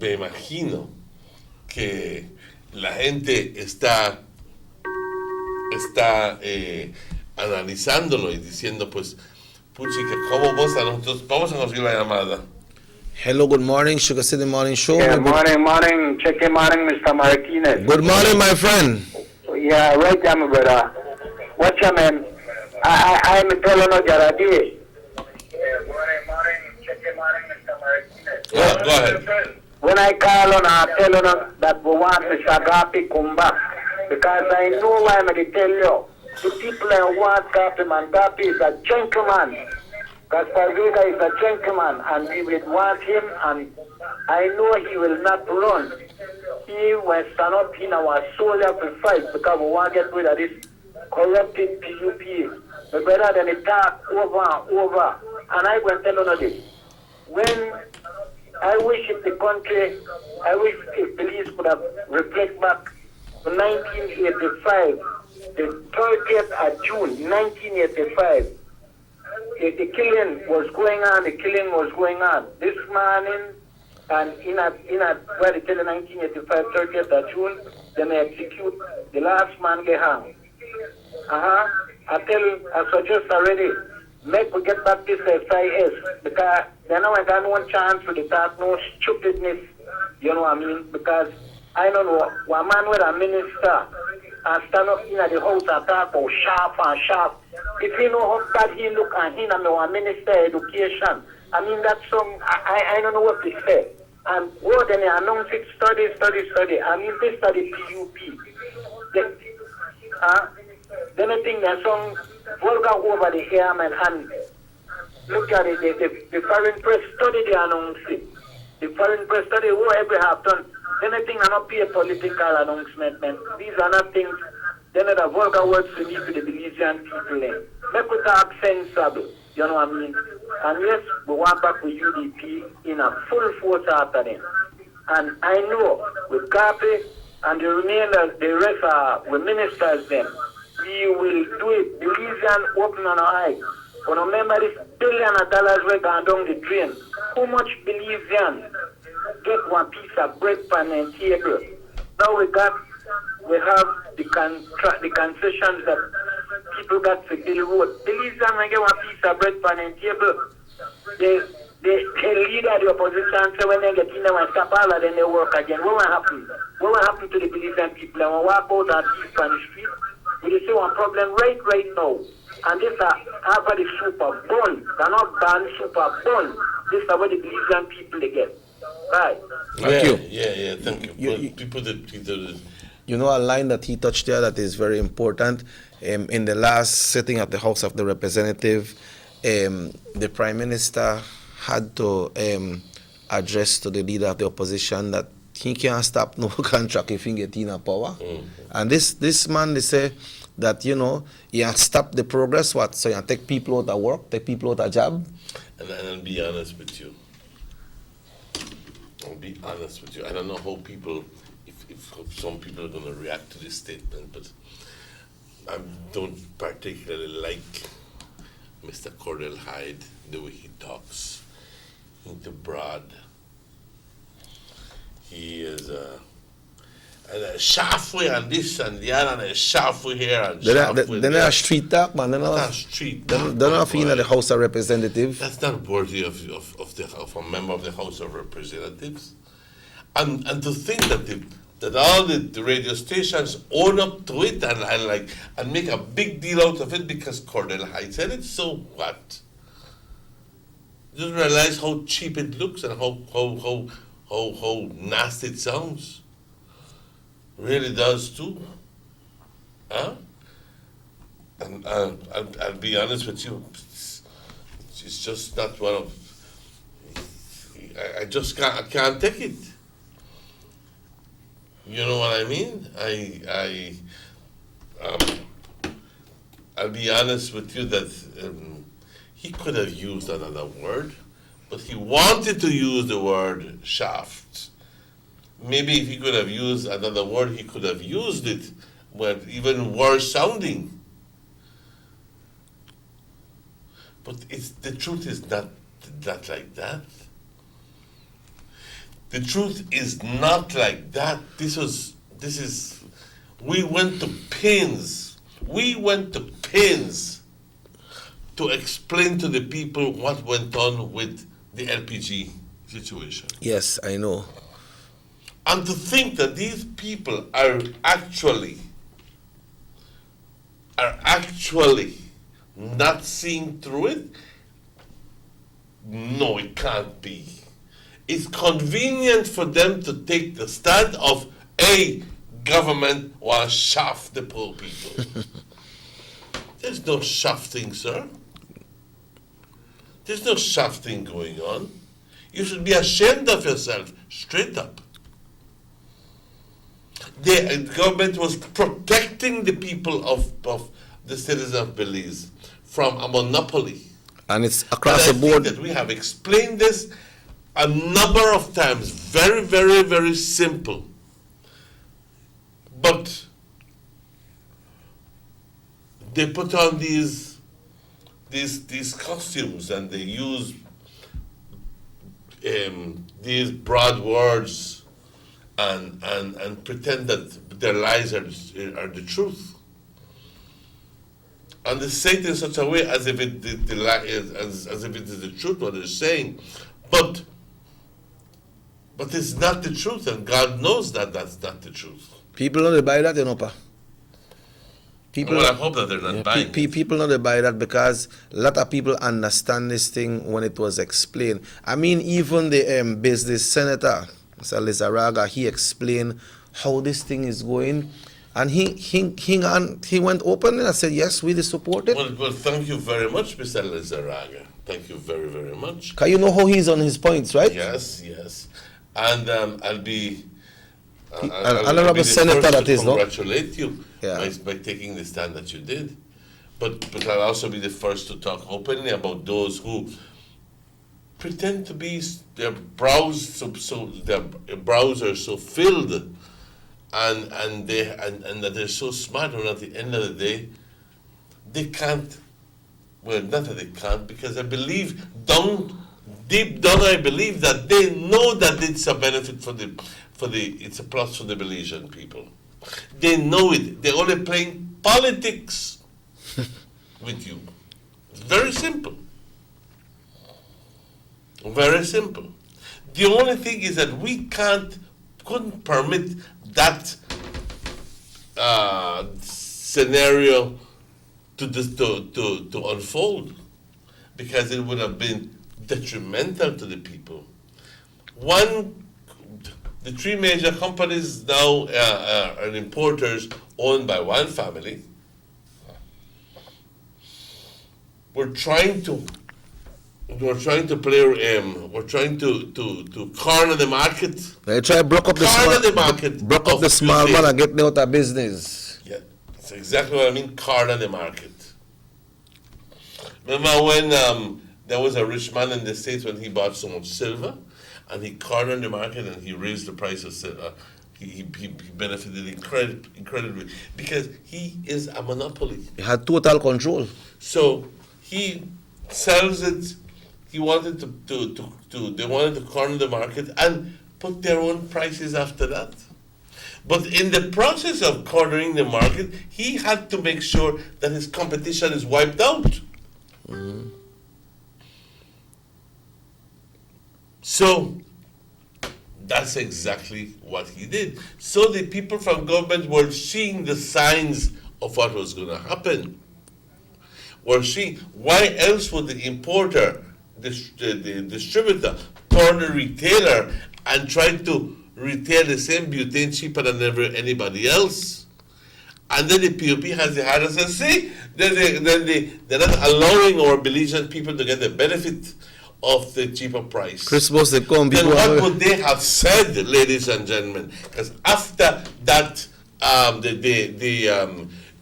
me imagino que la gente está analizándolo y diciendo, pues, puchica, ¿cómo vos a nosotros? Vamos a conseguir la llamada. Hello, good morning, SugarCity Morning Show. Yeah, morning, check in morning, Mr. Martinez. Good morning, my friend. Yeah, right there, my brother. What's your name? I'm telling you that day. Morning, check in morning, Mr. Martinez. Go ahead. When I call on, I tell you that we want Mr. Gapi come back. Because I know why I'm going to tell you. The people that want Gapi, man, Gapi is a gentleman. Gaspar Vega is a gentleman, and we will want him, and I know he will not run. He will stand up in our soldier to fight, because we want to get rid of this corrupted PUP. But better than it talk over and over. And I will tell you this. When I wish if the country, I wish if police could have reflect back to 1985, the 30th of June, 1985. The killing was going on. This morning, and in a where they tell the 1985, 30th of June, then they execute the last man get hung. I suggest already, make we get back this SIS, because they know I got one chance for the talk, no stupidness, you know what I mean? Because I don't know, one man with a minister and stand up in the house and talk about sharp. If you know how bad he look and he not know a minister education, I mean that song, I don't know what to say. And what then they announce it, study. I mean this study PUP. Then I think that song vulgar over the airman and look at it, the foreign press study the announcement. The foreign press study whatever have done. Then I think I not be a political announcement, man. These are not things, then are the vulgar words to me to the Belizean people. Make we talk sensible. You know what I mean? And yes, we want back with UDP in a full force after them. And I know with Kapi and the remainder, the rest are with ministers them, we will do it. Belizean open on our eyes. But remember this $billion we gone down the drain. How much Belizean get one piece of bread pan and table? Now we have the concessions that people got to build road. Belizean when get one piece of bread pan and table. The leader of the opposition say when they get in there and stop all of them, they work again. What will happen? What will happen to the Belizean people? And we walk out and east on the street. We see one problem right now. And this is after the super bun. They're not banned super bun. This is what the Belizean people they get. Right. Thank you. Yeah, thank you. You know, a line that he touched there that is very important. In the last sitting at the House of the Representative, the Prime Minister had to address to the leader of the opposition that he can't stop no contract if he get in a power. And this man, they say that, you know, he has stopped the progress, what? So you take people out of work, take people out of job? And I'll be honest with you. I don't know how people, if some people are going to react to this statement, but I don't particularly like Mr. Cordell Hyde, the way he talks. Into broad. He is a shaftway and this and the other, and a shaftway here and shaftway there. They're not street talk, man. They're not street talk. They're not in the House of Representatives. That's not worthy of a member of the House of Representatives. And to think that all the radio stations own up to it and make a big deal out of it because Cordell Hyde said it, so what? You don't realize how cheap it looks and how nasty it sounds. Really does too. Huh? And I'll be honest with you, it's just not one of. I can't take it. You know what I mean? I'll be honest with you that he could have used another word, but he wanted to use the word shaft. Maybe if he could have used another word, he could have used it, but even worse sounding. But the truth is not like that. The truth is not like that. We went to pains to explain to the people what went on with the LPG situation. Yes, I know. And to think that these people are actually not seeing through it, no, it can't be. It's convenient for them to take the stand of a government will shaft the poor people. There's no shafting, sir. There's no shafting going on. You should be ashamed of yourself, straight up. The government was protecting the people of the citizens of Belize from a monopoly. And it's across the board. That we have explained this a number of times. Very, very, very simple. But they put on these costumes and they use these broad words and pretend that their lies are the truth. And they say it in such a way as if it is the truth what they're saying, but it's not the truth, and God knows that that's not the truth. People don't buy that, you know, Pa. Well, I hope that they're not buying it. People don't buy that because a lot of people understand this thing when it was explained. I mean, even the business senator, Mr. Lizaraga, he explained how this thing is going. And he went open and I said, yes, we support it. Well, thank you very much, Mr. Lizaraga. Thank you very, very much. Because you know how he's on his points, right? Yes. And I'll be Honorable Senator, that is, no? Congratulate you by taking the stand that you did. But I'll also be the first to talk openly about those who pretend to be their browsers so filled, and that they're so smart, and at the end of the day, they can't. Well, not that they can't, because I believe deep down, I believe that they know that it's a benefit it's a plus for the Belizean people. They know it. They're only playing politics with you. It's very simple. Very simple. The only thing is that we couldn't permit that scenario to unfold, because it would have been detrimental to the people. The three major companies now are importers owned by one family. We're trying to corner the market. They try to broke up the small man and get them out of business. Yeah, that's exactly what I mean, corner the market. Remember when there was a rich man in the States when he bought so much silver, and he cornered the market and he raised the price of silver. He benefited incredibly because he is a monopoly. He had total control. So he sells it. He wanted they wanted to corner the market and put their own prices after that. But in the process of cornering the market, he had to make sure that his competition is wiped out. Mm-hmm. So that's exactly what he did. So the people from government were seeing the signs of what was going to happen. Were seeing, why else would the importer, the distributor, corner retailer and try to retail the same butane cheaper than anybody else? And then the POP has the hardest and see, they're not allowing our Belizean people to get the benefit of the cheaper price. Christmas they come. Then what would they have said, ladies and gentlemen? Because after that,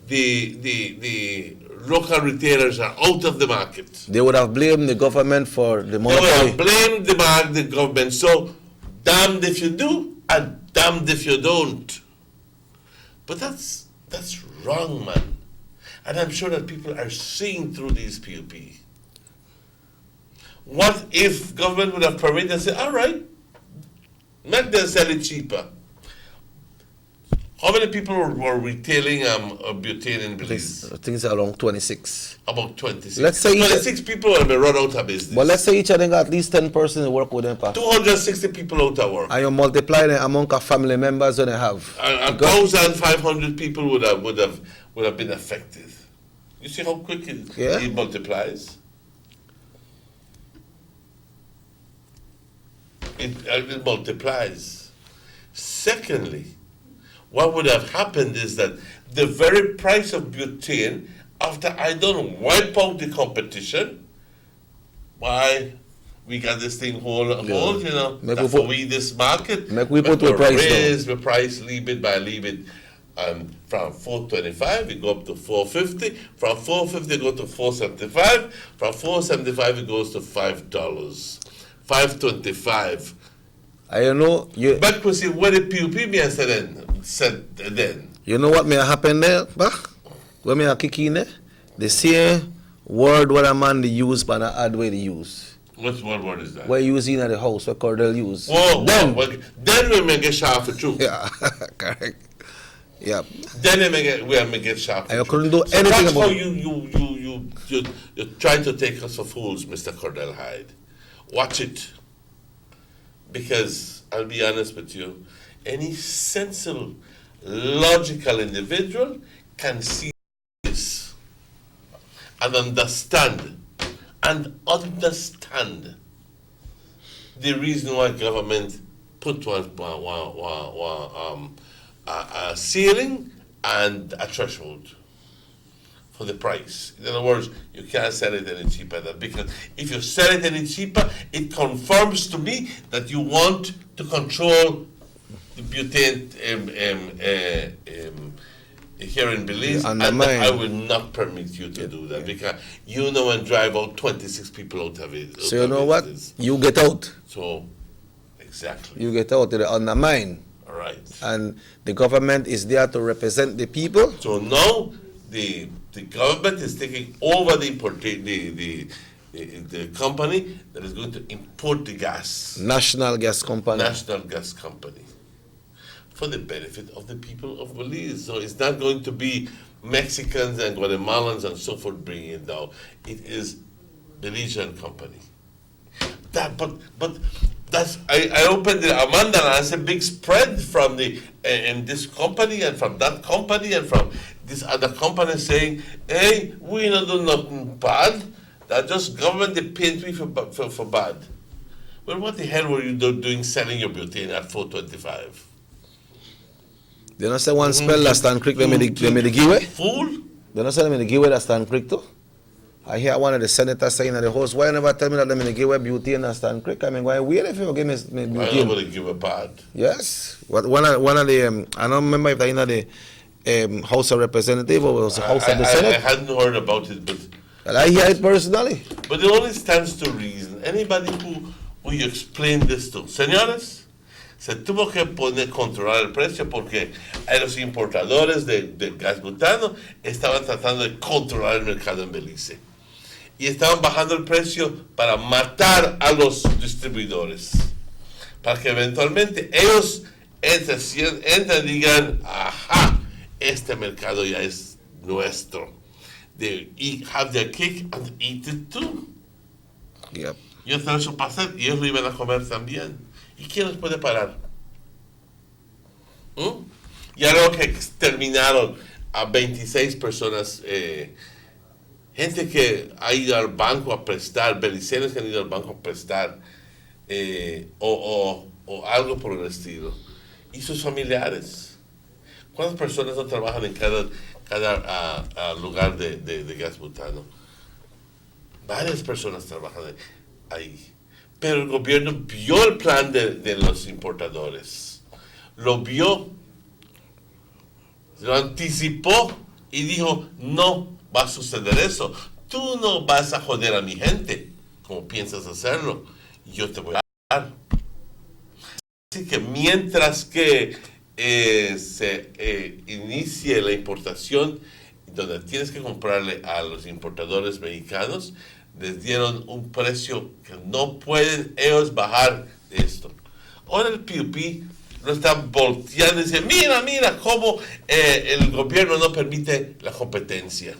the local retailers are out of the market. They would have blamed the government for the monopoly. They would have blamed the government. So, damned if you do, and damned if you don't. But that's wrong, man. And I'm sure that people are seeing through these POP. What if government would have permitted and said, all right, make them sell it cheaper? How many people were retailing butane in Belize? I think it's around 26. About 26. Let's say 26 people will be run out of business. But let's say each of them got at least 10 persons who work with them. 260 people out of work. And you multiply the amount of family members that they have. 1,500 people would have been affected. You see how quick it multiplies? It multiplies. Secondly, what would have happened is that the very price of butane, after I don't wipe out the competition, why we got this thing hold, you know, that's for we this market. Make we put the price raise the price, leave it. From $4.25, we go up to $4.50. From $4.50, go to $4.75. From $4.75, it goes to $5. $5.25. I know you. But we see what the PUP said then. You know what may happen there, bah? When me kick in there, the same word what a man they use, but an ad way they use. What word is that? We're using at the house, what Cordell use. Oh, then we may get sharp for truth. Yeah, correct. Yeah. Then we may get sharp. I couldn't do anything that's about how you try to take us for fools, Mr. Cordell Hyde. Watch it. Because I'll be honest with you, any sensible, logical individual can see this and understand the reason why government put a ceiling and a threshold for the price. In other words, you can't sell it any cheaper than, because if you sell it any cheaper, it confirms to me that you want to control the butane here in Belize, and I will not permit you to do that because you know and drive out 26 people out of it. So you know what? You get out. So, exactly. You get out. They undermine. All right. And the government is there to represent the people. So now the government is taking over the company that is going to import the gas. National Gas Company. National Gas Company. For the benefit of the people of Belize. So it's not going to be Mexicans and Guatemalans and so forth bringing it down. It is Belizean company. But that's I opened the Amanda and it's a big spread from the in this company and from that company and from this other company saying, hey, we don't do nothing bad. That just government they paint me for bad. Well, what the hell were you doing selling your butane at $4.25? They don't say one spell that stand quick, they made the giveaway. Fool? They don't say them in the giveaway that stand quick too. I hear one of the senators saying that the host, why never tell me that them in the giveaway butane that stand quick? I mean, why weird if you give me butane? Why nobody give a bad? Yes. One of the, I don't remember if they're in the House of Representatives or was the House of the Senate. I hadn't heard about it, but I hear it personally. But it only stands to reason. Anybody who you explain this to, señores, se tuvo que controlar el precio porque los importadores de gas butano estaban tratando de controlar el mercado en Belice. Y estaban bajando el precio para matar a los distribuidores. Para que eventualmente ellos entren y digan, ajá, este mercado ya es nuestro. They have their cake and eat it too. Yep. Y eso lo pasar y ellos lo iban a comer también. ¿Y quién los puede parar? Ya luego que terminaron a 26 personas, gente que ha ido al banco a prestar, beliceños que han ido al banco a prestar, o algo por el estilo. Y sus familiares. ¿Cuántas personas no trabajan en cada lugar de gas butano? Varias personas trabajan ahí. Pero el gobierno vio el plan de los importadores. Lo vio, lo anticipó y dijo, no va a suceder eso. Tú no vas a joder a mi gente como piensas hacerlo. Yo te voy a dar. Así que mientras que se inicie la importación, donde tienes que comprarle a los importadores mexicanos, les dieron un precio que no pueden ellos bajar de esto. Ahora el PUP lo están volteando y dicen, mira cómo el gobierno no permite la competencia.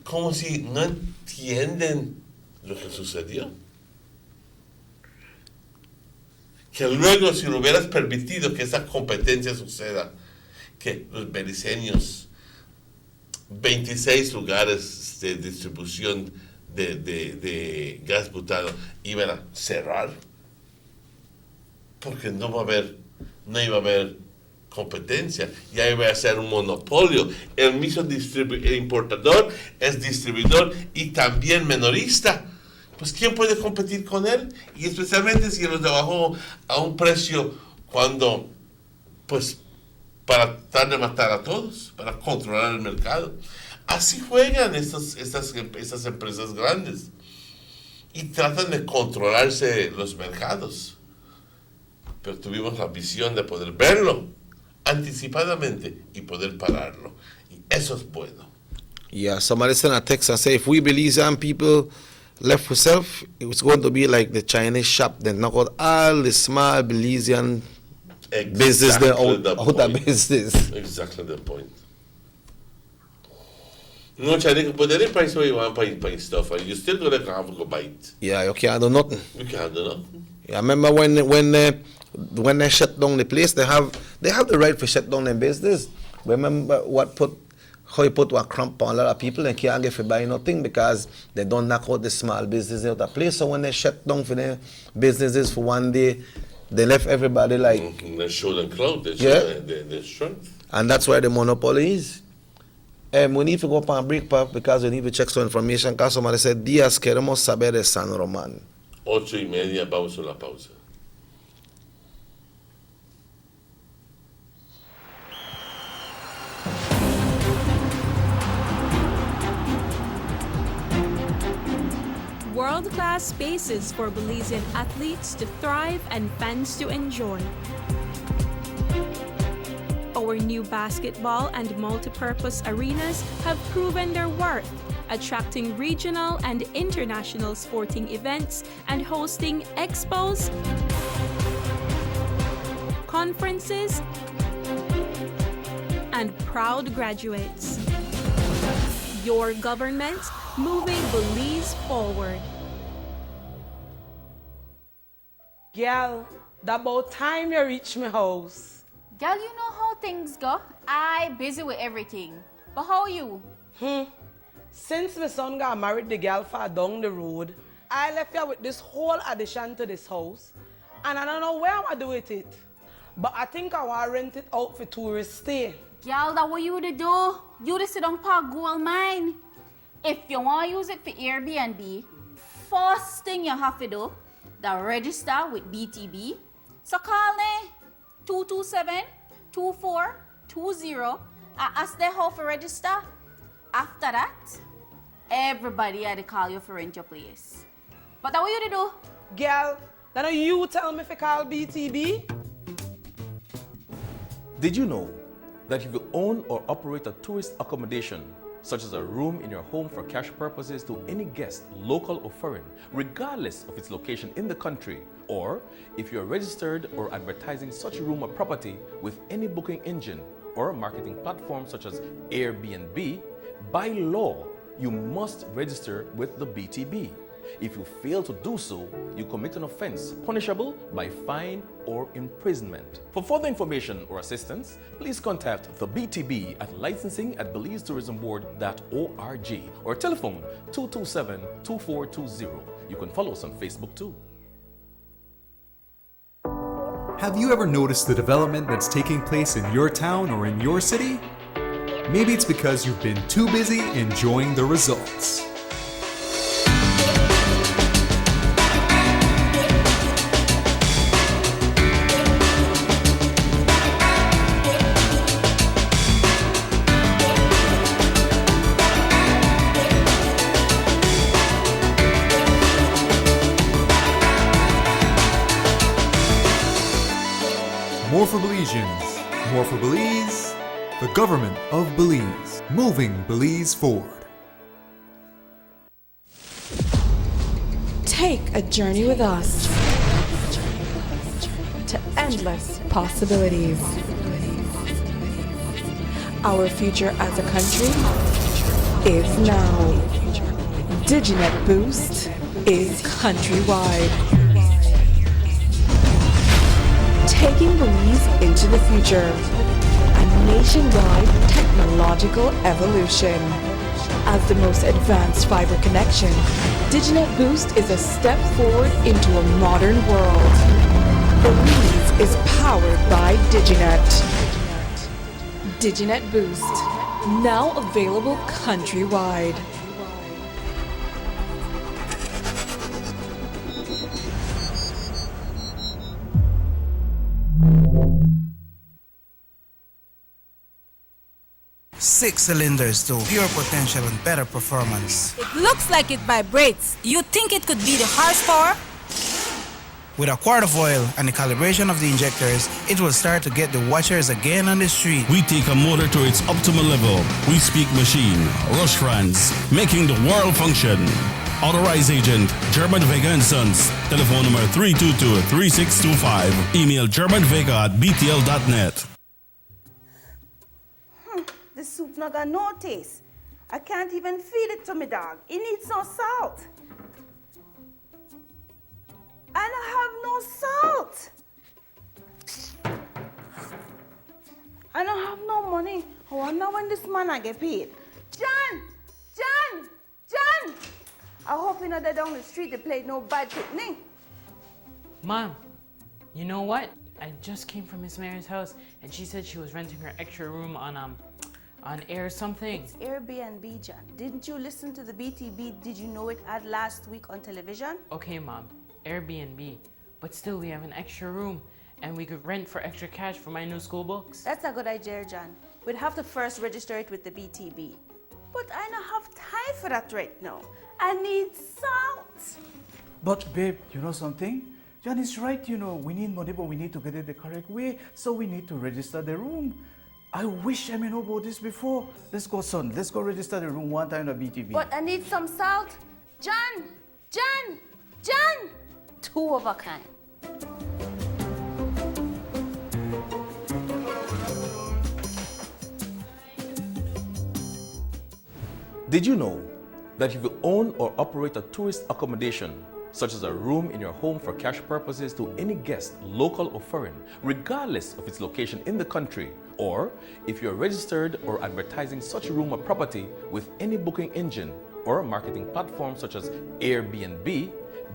Como si no entienden lo que sucedió. Que luego si lo hubieras permitido que esa competencia suceda, que los beliceños, 26 lugares de distribución de gas butano iban a cerrar, porque no iba a haber competencia, ya iba a ser un monopolio. El mismo el importador es distribuidor y también minorista. Pues ¿quién puede competir con él? Y especialmente si los bajó a un precio cuando, pues, para tratar de matar a todos, para controlar el mercado. Así juegan estas empresas grandes y tratan de controlarse los mercados. Pero tuvimos la visión de poder verlo anticipadamente y poder pararlo. Y eso es bueno. Yeah, somebody sent a text and say, if we Belizean people left with self, it's going to be like the Chinese shop. They knock out all the small Belizean business there out of business. Exactly the point. No Chinese, but any price where you want buy stuff, you're still going to have to go buy it. Yeah, you can't do nothing. You can't do nothing. Yeah, I remember when they shut down the place, they have the right to shut down their business. Remember how you put a cramp on a lot of people and can't get to buy nothing because they don't knock out the small business out of the place. So when they shut down for their businesses for one day, they left everybody like... They show them clout, they show their strength. And that's where the monopoly is. We need to go up and break, Pap, because we need to check some information. Because somebody said, días queremos saber de San Román. 8:30, vamos a la pausa. world-class spaces for Belizean athletes to thrive and fans to enjoy. Our new basketball and multi-purpose arenas have proven their worth, attracting regional and international sporting events and hosting expos, conferences, and proud graduates. Your government moving Belize forward. Girl, that about time you reach my house. Girl, you know how things go. I busy with everything. But how are you? Since my son got married the girl far down the road, I left here with this whole addition to this house. And I don't know where I'm going to do with it. But I think I want to rent it out for tourists stay. Girl, that what you to do? You to sit on park gold mine. If you want to use it for Airbnb, first thing you have to do, the register with BTB. So call me 227-2420 and ask them how to register. After that, everybody had to call you for rent your place. But that what you to do? Girl, that you tell me if I call BTB? Did you know that if you own or operate a tourist accommodation, such as a room in your home for cash purposes to any guest, local or foreign, regardless of its location in the country, or if you're registered or advertising such room or property with any booking engine or marketing platform such as Airbnb, by law, you must register with the BTB. If you fail to do so, you commit an offense punishable by fine or imprisonment. For further information or assistance, please contact the BTB at licensing@BelizeTourismBoard.org or telephone 227-2420. You can follow us on Facebook too. Have you ever noticed the development that's taking place in your town or in your city? Maybe it's because you've been too busy enjoying the results. More for Belizeans, more for Belize, the government of Belize, moving Belize forward. Take a journey with us to endless possibilities. Our future as a country is now. DigiNet Boost is countrywide. Taking Belize into the future. A nationwide technological evolution. As the most advanced fiber connection, DigiNet Boost is a step forward into a modern world. Belize is powered by DigiNet. DigiNet Boost, now available countrywide. Six cylinders to pure potential and better performance. It looks like it vibrates. You think it could be the horsepower? With a quart of oil and the calibration of the injectors, it will start to get the watchers again on the street. We take a motor to its optimal level. We speak machine, Rush France, making the world function. Authorized agent, German Vega & Sons. Telephone number 322-3625. Email germanvega@btl.net. The soup not got no taste. I can't even feed it to my dog. It needs no salt. I don't have no salt. I don't have no money. I wonder when this man I get paid. John! I hope you know that down the street they played no bad picnic. Mom, you know what? I just came from Miss Mary's house and she said she was renting her extra room on air something. It's Airbnb, John. Didn't you listen to the BTB? Did you know it ad last week on television? Okay, Mom, Airbnb. But still, we have an extra room and we could rent for extra cash for my new school books. That's a good idea, John. We'd have to first register it with the BTB. But I don't have time for that right now. I need salt. But babe, you know something? John is right, we need money, but we need to get it the correct way, so we need to register the room. I wish I knew about this before. Let's go, son. Let's go register the room one time at BTB. But I need some salt. John! 2 of a kind. Did you know that if you own or operate a tourist accommodation, such as a room in your home for cash purposes to any guest, local or foreign, regardless of its location in the country, or if you're registered or advertising such room or property with any booking engine or marketing platform such as Airbnb,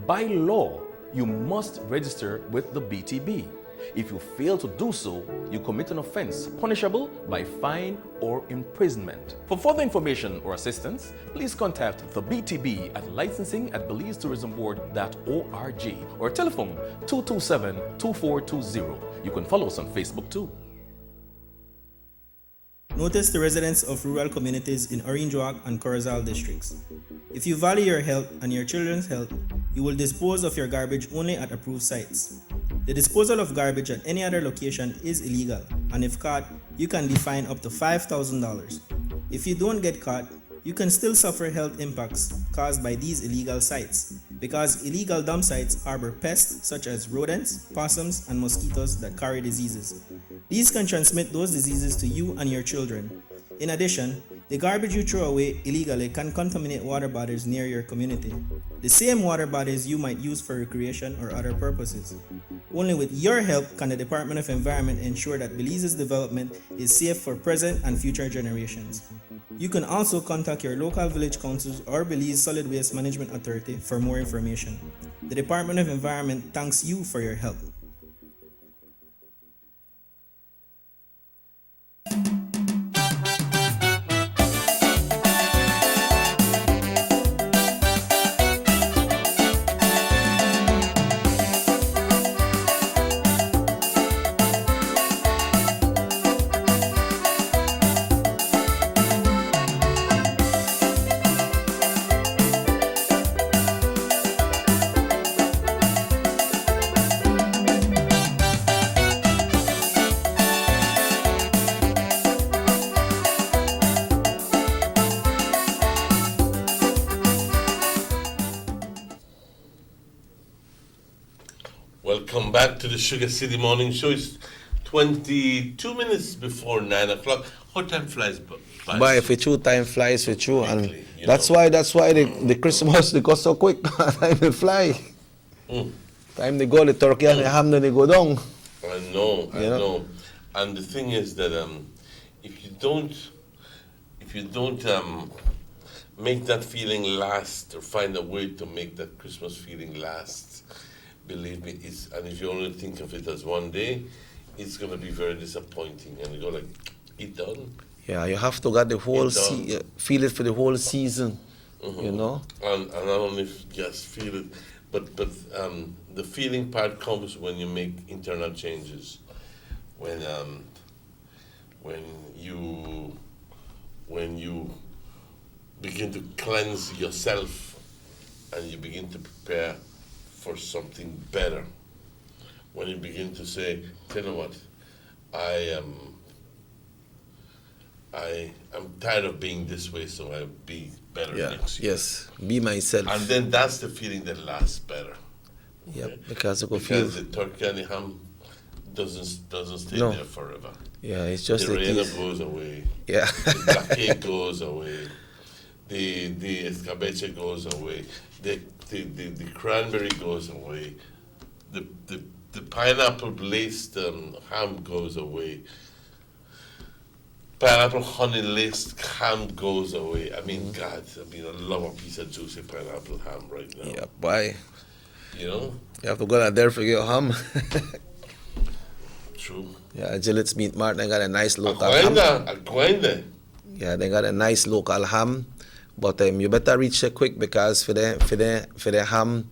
by law, you must register with the BTB. If you fail to do so, you commit an offense punishable by fine or imprisonment. For further information or assistance, please contact the BTB at licensing@belizetourismboard.org or telephone 227-2420. You can follow us on Facebook too. Notice the residents of rural communities in Orange Walk and Corozal districts. If you value your health and your children's health, you will dispose of your garbage only at approved sites. The disposal of garbage at any other location is illegal, and if caught, you can be fined up to $5,000. If you don't get caught, you can still suffer health impacts caused by these illegal sites, because illegal dump sites harbor pests such as rodents, possums, and mosquitoes that carry diseases. These can transmit those diseases to you and your children. In addition, the garbage you throw away illegally can contaminate water bodies near your community, the same water bodies you might use for recreation or other purposes. Only with your help can the Department of Environment ensure that Belize's development is safe for present and future generations. You can also contact your local village councils or Belize Solid Waste Management Authority for more information. The Department of Environment thanks you for your help. Welcome back to the Sugar City Morning Show. It's 22 minutes before 9 o'clock. How time flies by with you, time flies with you, and that's why the Christmas they go so quick. Time they fly. Time they go, the turkey and the ham then they go down. I know. And the thing is that if you don't make that feeling last, or find a way to make that Christmas feeling last, believe me, and if you only think of it as one day, it's going to be very disappointing. And you go like, it done? Yeah, you have to get the whole feel it for the whole season, you know? And not only just feel it, but the feeling part comes when you make internal changes. When you begin to cleanse yourself and you begin to prepare for something better. When you begin to say, you know what, I'm tired of being this way, so I'll be better next year. Yes, be myself. And then that's the feeling that lasts better. Yep, Okay? because the turkey and the ham doesn't stay there forever. Yeah, it's just the rena goes away. Yeah, the black cake goes away. The escabeche goes away. The cranberry goes away. The pineapple laced ham goes away. Pineapple honey laced ham goes away. I mean, God, I love a piece of juicy pineapple ham right now. Yeah, why? You know? You have to go out there for your ham. True. Yeah, Gillette's Meat Mart, they got a nice local ham. Yeah, they got a nice local ham. But you better reach there quick, because for the ham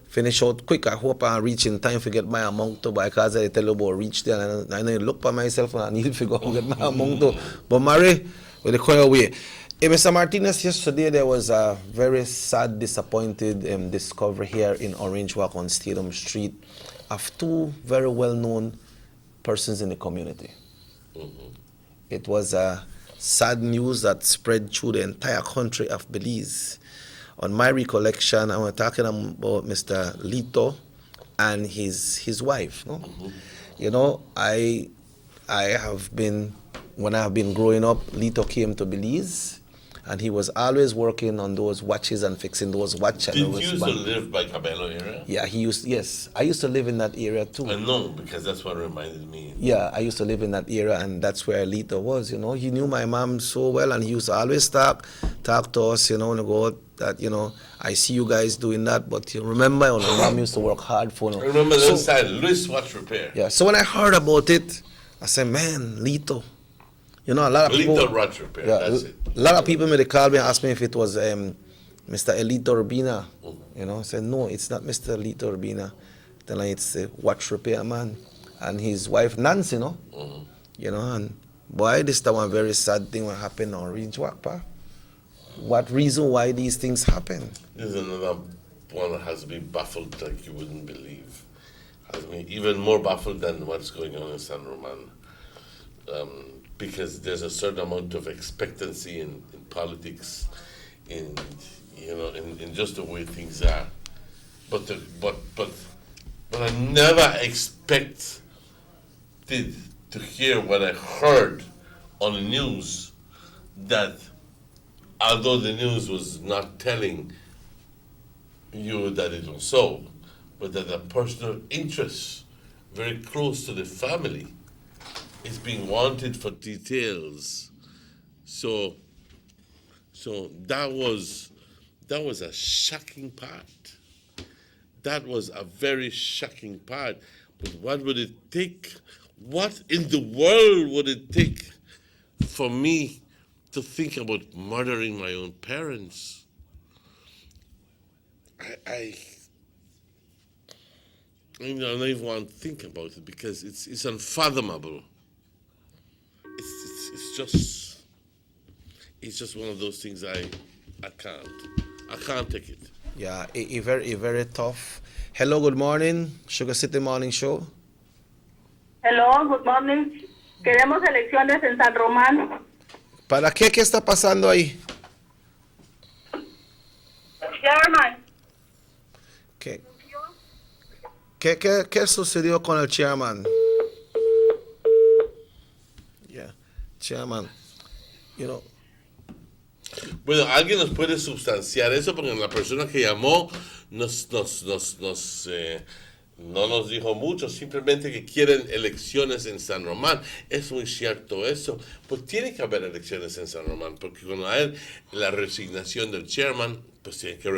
finish out quick. I hope I reach in time to get my amount to, because I tell you about reach there, and I know look for myself and I need to go get my amount to. But Mary, with the call away. Mr. Martinez, yesterday there was a very sad, disappointed discovery here in Orange Walk on Stadium Street of two very well-known persons in the community. It was a sad news that spread through the entire country of Belize. On my recollection, I was talking about Mr. Lito and his wife. No? You know, I have been, when I have been growing up, Lito came to Belize, and he was always working on those watches and fixing those watches. Did you used to live by Cabello area? Yeah, yes. I used to live in that area too. I know, because that's what reminded me. Yeah, I used to live in that area, and that's where Lito was, you know. He knew my mom so well, and he used to always talk to us, you know, and go that, you know, I see you guys doing that, but you remember, you know, mom used to work hard for you. I remember that side, Louis Watch Repair. Yeah, so when I heard about it, I said, man, Lito. You know, a lot of people. Lito Watch Repair, that's it. A lot of people may call me and ask me if it was Mr. Elito Urbina. You know, I said, no, it's not Mr. Elito Urbina. Then it's a watch repair man. And his wife, Nancy, no? You know, and boy, this is one very sad thing what happened on Orange Walk, pa. What reason why these things happen? This is another one that has been baffled like you wouldn't believe. Has been even more baffled than what's going on in San Roman. Because there's a certain amount of expectancy in politics, in just the way things are. But I never expected to hear what I heard on the news, that although the news was not telling you that it was so, but that a personal interest very close to the family is being wanted for details. So that was a shocking part. That was a very shocking part. But what would it take? What in the world would it take for me to think about murdering my own parents? I don't even want to think about it, because it's unfathomable. It's just one of those things I can't take it. Yeah, very tough. Hello, good morning, SugarCity Morning Show. Hello, good morning. Queremos elecciones en San Román. ¿Para qué está pasando ahí? Chairman. ¿Qué sucedió con el chairman? Yeah, chairman. You know. Bueno, alguien nos puede sustanciar eso, porque la persona que llamó no nos dijo mucho, simplemente que quieren elecciones en San Román. Es muy cierto eso, pues tiene que haber elecciones en San Román, porque cuando hay la resignación del chairman, pues tienen que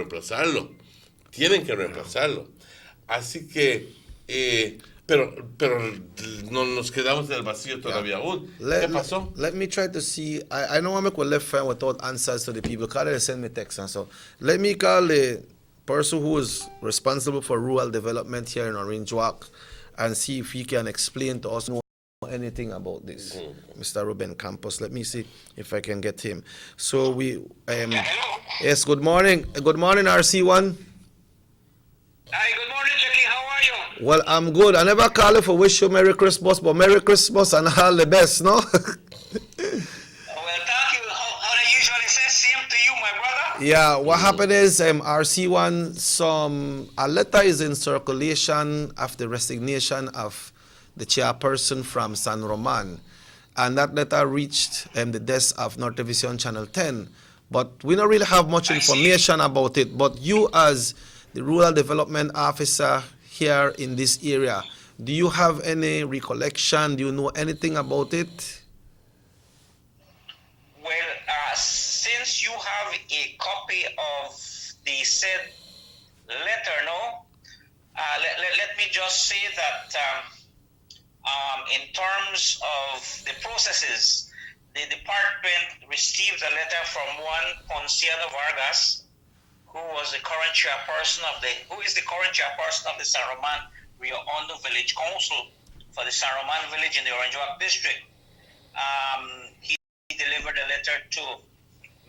reemplazarlo. Así que, pero no nos quedamos en el vacío todavía aún. ¿Qué pasó? Let me try to see. I don't want to make a left friend without answers to the people. They send me text, and so let me call the person who is responsible for rural development here in Orange Walk and see if he can explain to us anything about this. Mr. Ruben Campos. Let me see if I can get him. So we yes, good morning. Good morning, RC1. Hi, good morning, Jackie. How are you? Well, I'm good. I never call you for wish you Merry Christmas, but Merry Christmas and all the best, no? Well, thank you. How they usually say, same to you, my brother. Yeah, what happened is RC1, a letter is in circulation of the resignation of the chairperson from San Roman. And that letter reached the desk of North Division Channel 10. But we don't really have much information about it. But you as the Rural Development Officer here in this area, do you have any recollection? Do you know anything about it? Well, since you have a copy of the said letter, no? Let me just say that in terms of the processes, the department received a letter from one Ponciano Vargas, who is the current chairperson of the San Roman Rio Hondo Village Council for the San Roman Village in the Orange Walk District. He delivered a letter to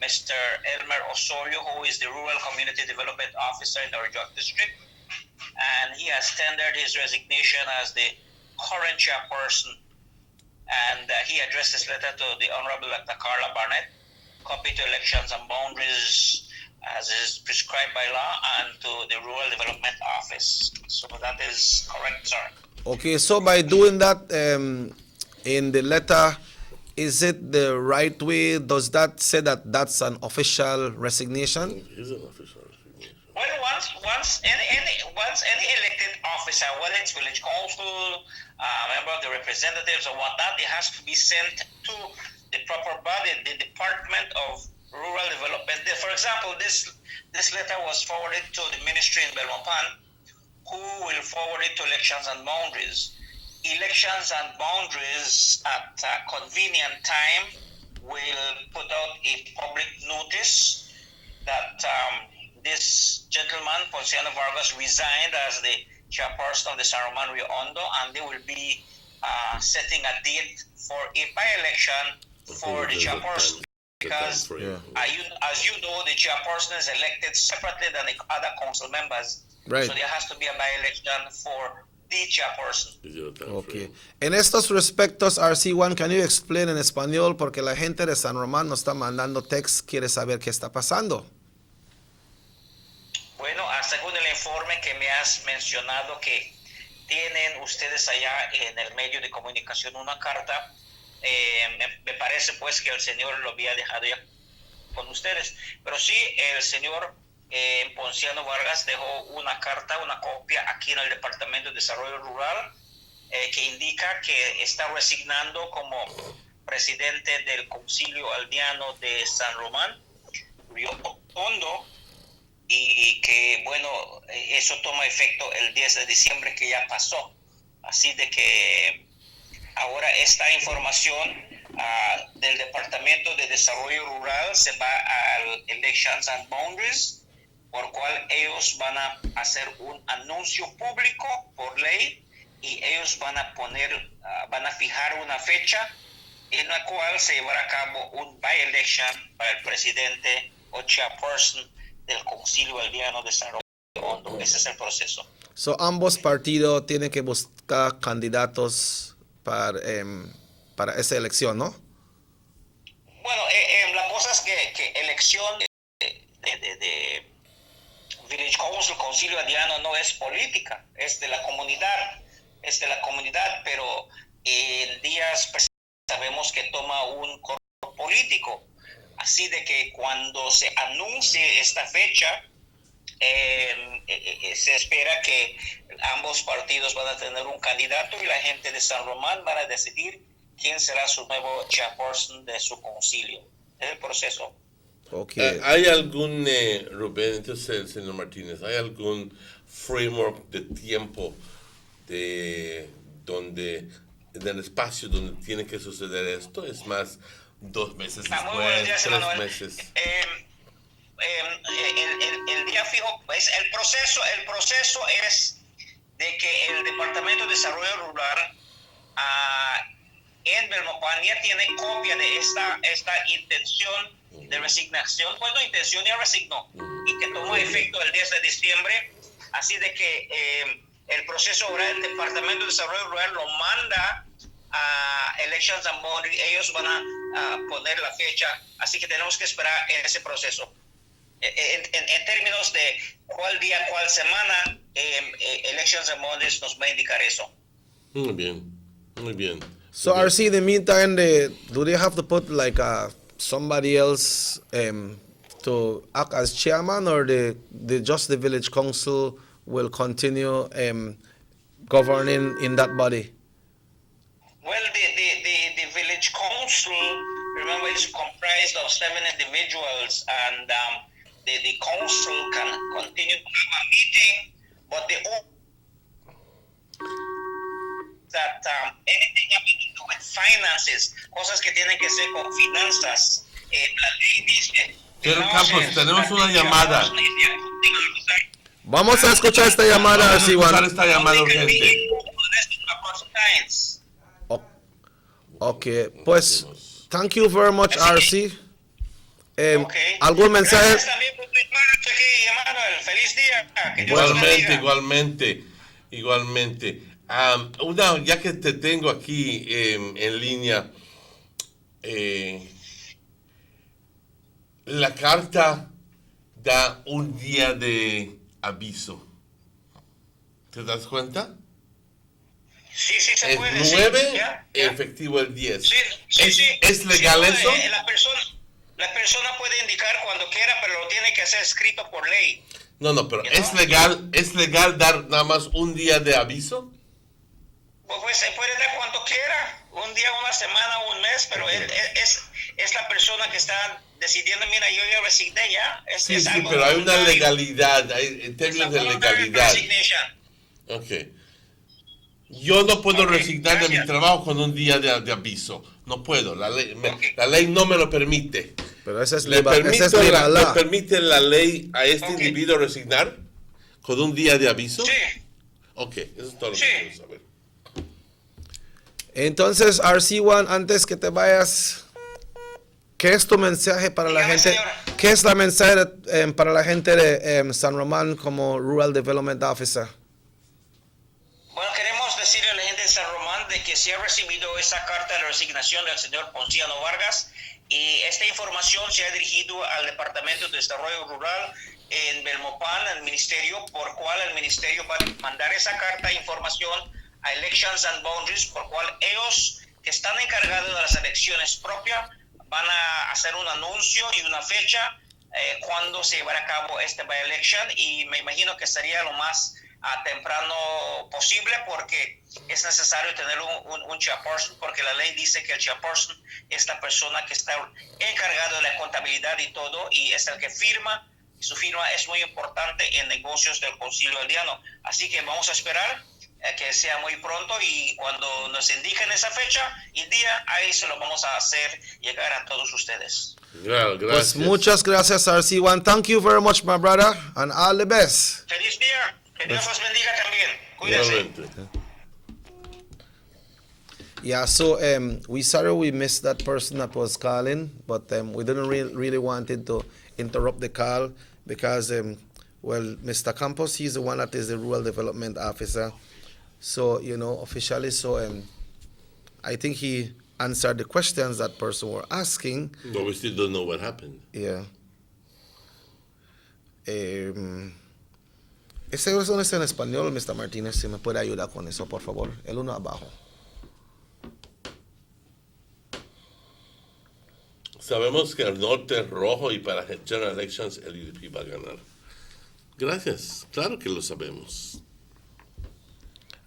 Mr. Elmer Osorio, who is the Rural Community Development Officer in the Orinjoc District, and he has tendered his resignation as the current chairperson. And he addressed his letter to the Honorable Dr. Carla Barnett, copy to Elections and Boundaries as is prescribed by law, and to the Rural Development Office. So that is correct, sir. Okay, so by doing that in the letter, is it the right way? Does that say that that's an official resignation? It is an official resignation. Well, once any elected officer, whether it's village council, member of the representatives or whatnot, it has to be sent to the proper body, the Department of Rural Development. For example, this letter was forwarded to the ministry in Belmopan, who will forward it to Elections and Boundaries. Elections and Boundaries at a convenient time will put out a public notice that this gentleman, Ponciano Vargas, resigned as the chairperson of the San Roman Rio Hondo, and they will be setting a date for a by-election for the chairperson. Because as you know, the chairperson is elected separately than the other council members. Right. So there has to be a by-election for the chairperson. Okay. En estos respectos, RC1, can you explain en español? Porque la gente de San Román nos está mandando text, quiere saber qué está pasando. Bueno, según el informe que me has mencionado, que tienen ustedes allá en el medio de comunicación una carta, me parece pues que el señor lo había dejado ya con ustedes. Pero sí, el señor Ponciano Vargas dejó una carta, una copia aquí en el Departamento de Desarrollo Rural, que indica que está resignando como presidente del Concilio Aldeano de San Román, Río Hondo, y que, bueno, eso toma efecto el 10 de diciembre que ya pasó. Así de que ahora esta información del Departamento de Desarrollo Rural se va al Elections and Boundaries, por cual ellos van a hacer un anuncio público por ley, y ellos van a fijar una fecha en la cual se llevará a cabo un by-election para el presidente o chairperson del Concilio Aldeano de San Roque. Ese es el proceso. So, ambos partidos tienen que buscar candidatos para esa elección, ¿no? Bueno, la cosa es que elección de Village Council, Concilio Aldeano, no es política, es de la comunidad, pero en días sabemos que toma un color político. Así de que cuando se anuncie esta fecha, se espera que ambos partidos van a tener un candidato y la gente de San Román van a decidir quién será su nuevo chairperson de su concilio. Es el proceso. Okay. ¿Hay algún, Rubén, entonces, señor Martínez, hay algún framework de tiempo del espacio donde tiene que suceder esto? ¿Es más 2 meses después, 3 meses? El día fijo, pues el proceso es de que el Departamento de Desarrollo Rural en Belmopan ya tiene copia de esta intención de resignación. Bueno, intención ya resignó y que tomó efecto el 10 de diciembre. Así de que el proceso ahora el Departamento de Desarrollo Rural lo manda a Elections and Boundaries. Ellos van a poner la fecha, así que tenemos que esperar en ese proceso. En términos de cuál día, cuál semana, Elections and Boundaries nos va a indicar eso. Muy bien, muy bien. So, RC, in the meantime, do they have to put like somebody else to act as chairman, or just the village council will continue governing in that body? Well, the village council, remember, is comprised of 7 individuals, and the council can continue to have a meeting, but that anything having to do with finances, cosas que tienen que ser con finanzas, la ley dice. Pero Campos, tenemos una llamada. Vamos a escuchar esta llamada, RC1. Vamos a escuchar esta llamada urgente. Okay, pues, thank you very much, RC. ¿Algún mensaje? Feliz día. Que Dios los bendiga. Igualmente. Ya que te tengo aquí en línea, la carta da un día de aviso. ¿Te das cuenta? Sí, se puede. Es 9, ya. efectivo el 10. Sí. ¿Es legal eso? La persona puede indicar cuando quiera, pero lo tiene que hacer escrito por ley. No, pero ¿es legal dar nada más un día de aviso? Pues se puede dar cuando quiera, un día, una semana, un mes, pero es la persona que está decidiendo, mira, yo ya resigné ya. Sí, pero hay una legalidad, en términos de legalidad. Ok. Yo no puedo resignar de mi trabajo con un día de aviso. No puedo, la ley no me lo permite. Pero esa es ¿Le permite la ley a este individuo resignar con un día de aviso? Sí. Ok, eso es todo lo que quiero saber. Entonces, RC1, antes que te vayas, ¿qué es tu mensaje para la gente? Señora. ¿Qué es la mensaje para la gente de San Román como Rural Development Officer? Bueno, queremos decirle a la gente de San Román de que se ha recibido esa carta de resignación del señor Ponciano Vargas y esta información se ha dirigido al Departamento de Desarrollo Rural en Belmopan, el ministerio, por cual el ministerio va a mandar esa carta de información a Elections and Boundaries, por cual ellos que están encargados de las elecciones propias van a hacer un anuncio y una fecha cuando se llevará a cabo este by-election, y me imagino que sería lo más temprano posible, porque es necesario tener un chairperson, porque la ley dice que el chairperson es la persona que está encargado de la contabilidad y todo, y es el que firma. Su firma es muy importante en negocios del Concilio Aldeano. Así que vamos a esperar que sea muy pronto, y cuando nos indiquen esa fecha y día, ahí se lo vamos a hacer llegar a todos ustedes. Gracias. Pues muchas gracias, RC1. Thank you very much, my brother, and all the best. Feliz día. Que Dios los bendiga también. Cuídense. Yeah, so we sorry we missed that person that was calling, but we didn't really wanted to interrupt the call because, Mr. Campos, he's the one that is the Rural Development Officer. So, officially, I think he answered the questions that person were asking. But we still don't know what happened. Yeah. Ese no está en español, Mr. Martínez, si me puede ayudar con eso, por favor. El uno abajo. Sabemos que el norte es rojo y para General Elections el UDP va a ganar. Gracias, claro que lo sabemos.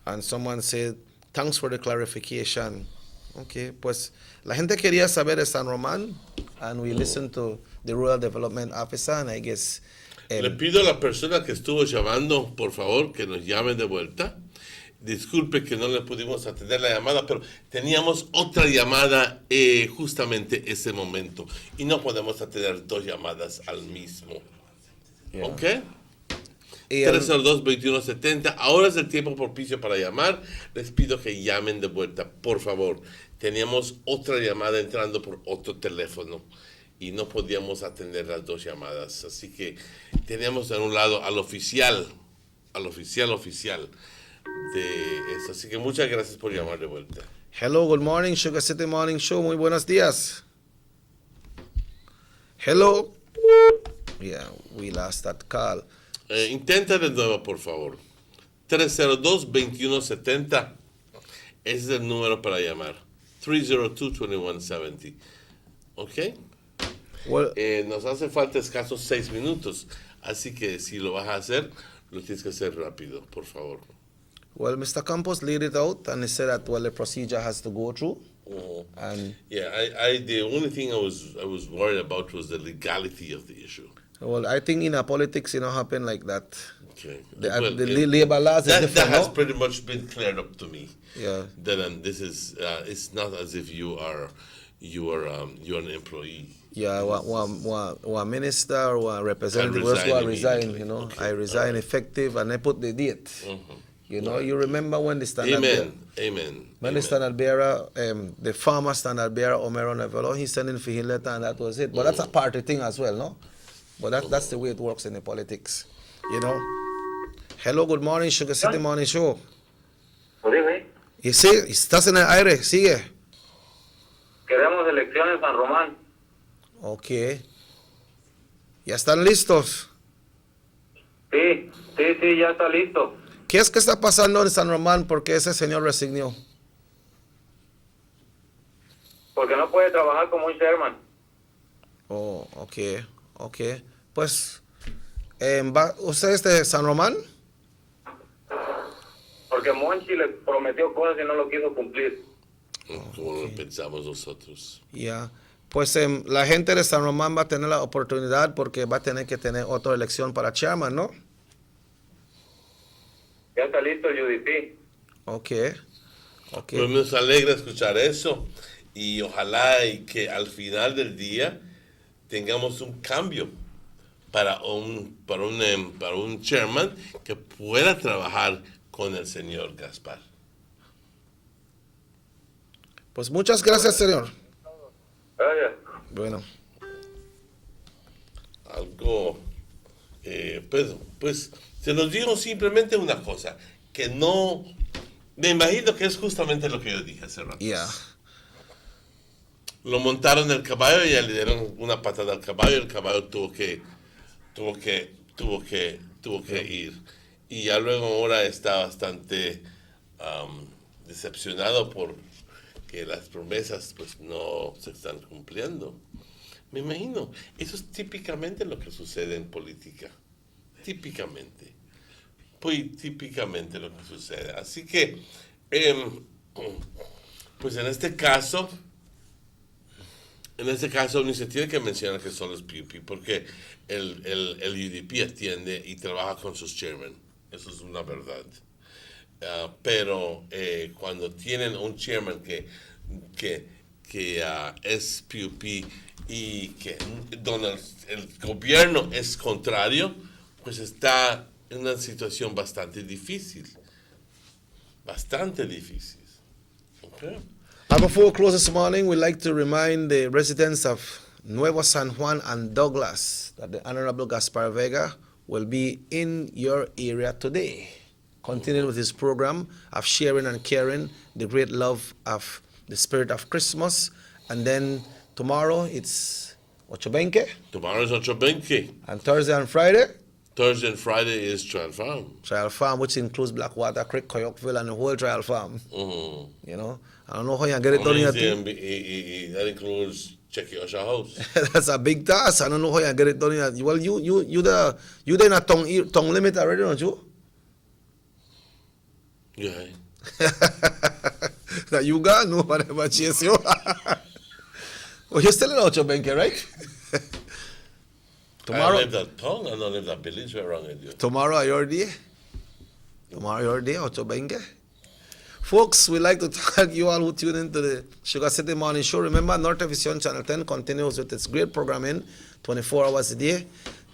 And someone said, thanks for the clarification. Okay, pues la gente quería saber de San Román, and we listened to the Rural Development Officer, and I guess... Le pido a la persona que estuvo llamando, por favor, que nos llame de vuelta. Disculpe que no le pudimos atender la llamada, pero teníamos otra llamada justamente ese momento. Y no podemos atender dos llamadas al mismo. Yeah. ¿Ok? 302-2170. Ahora es el tiempo propicio para llamar. Les pido que llamen de vuelta, por favor. Teníamos otra llamada entrando por otro teléfono y no podíamos atender las dos llamadas. Así que teníamos de un lado al oficial de eso. Así que muchas gracias por llamar de vuelta. Hello, good morning, SugarCity Morning Show. Muy buenos días. Hello. Yeah, we lost that call. Intenta de nuevo, por favor. 302-2170. Ese es el número para llamar. 302-2170. ¿Ok? Well, nos hace falta escasos 6 minutos. Así que si lo vas a hacer, lo tienes que hacer rápido, por favor. Well, Mr. Campos laid it out, and he said that the procedure has to go through. And yeah, the only thing I was worried about was the legality of the issue. Well, I think in politics, happen like that. Okay. The labor laws is different. That has pretty much been cleared up to me. Yeah. That this is it's not as if you're an employee. Yeah, one minister or one representative was going to resign. I resign effective, and I put the date. Mm-hmm. You know, you remember when the standard bearer, when the standard bearer, the former standard bearer, Omero Nevelo, he sent in for his letter and that was it. But that's a party thing as well, no? But that's the way it works in the politics, you know. Hello, good morning, Sugar City Morning Show. Good evening. Y sí, estás en el aire, sigue. Queremos elecciones en San Román. Ok. ¿Ya están listos? Sí, ya está listo. ¿Qué es que está pasando en San Román porque ese señor resignó? Porque no puede trabajar como un chairman. Oh, ok. Pues, ¿usted es de San Román? Porque Monchi le prometió cosas y no lo quiso cumplir. Como lo pensamos nosotros. Ya. Pues la gente de San Román va a tener la oportunidad porque va a tener que tener otra elección para chairman, ¿no? Ya está listo el UDP. Ok. Pues nos alegra escuchar eso y ojalá y que al final del día tengamos un cambio para un chairman que pueda trabajar con el señor Gaspar. Pues muchas gracias, señor. Gracias. Bueno. Algo, pues se nos dijo simplemente una cosa, que no, me imagino que es justamente lo que yo dije hace rato. Lo montaron en el caballo y ya le dieron una patada al caballo y el caballo tuvo que ir. Y ya luego ahora está bastante decepcionado por que las promesas pues no se están cumpliendo. Me imagino, eso es típicamente lo que sucede en política. Típicamente lo que sucede. Así que, pues en este caso, ni se tiene que mencionar que son los PUP, porque el UDP atiende y trabaja con sus chairmen. Eso es una verdad. Pero cuando tienen un chairman que es PUP y que donde el gobierno es contrario, pues está en una situación bastante difícil. Okay. Before we close this morning, we'd like to remind the residents of Nuevo San Juan and Douglas that the Honorable Gaspar Vega will be in your area today, continuing with his program of sharing and caring the great love of the spirit of Christmas. And then tomorrow it's Ochobenque. Tomorrow is Ochobenque. And Thursday and Friday? Thursday and Friday is Trial Farm. Trial Farm, which includes Blackwater Creek, Coyokville, and the whole Trial Farm. Mm-hmm. You know, I don't know how you get it done here. That includes Checky Usher House. That's a big task. I don't know how you get it done here. Well, you in a tongue limit already, don't you? Yeah. That you got nobody ever chase you. Well, you're still in Ochobenque, right? Tomorrow. I live that tongue, I don't live that village. Where wrong with you? Tomorrow, your day, Ochobenque. Folks, we'd like to thank you all who tune into the Sugar City Morning Show. Remember, North Vision Channel 10 continues with its great programming 24 hours a day.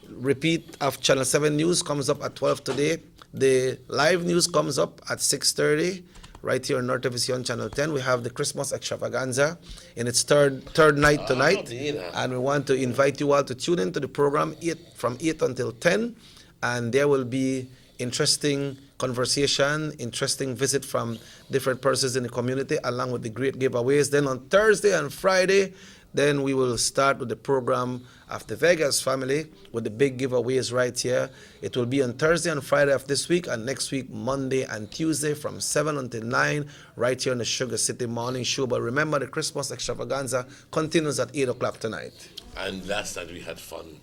Repeat of Channel 7 News comes up at 12 today. The live news comes up at 6:30 right here on North Vision Channel 10. We have the Christmas extravaganza in its third night tonight. And we want to invite you all to tune into the program from 8 until 10. And there will be interesting conversation, interesting visit from different persons in the community, along with the great giveaways. Then on Thursday and Friday, then we will start with the program of the Vegas family with the big giveaways right here. It will be on Thursday and Friday of this week, and next week, Monday and Tuesday from 7 until 9, right here on the Sugar City Morning Show. But remember, the Christmas extravaganza continues at 8 o'clock tonight. And last night we had fun.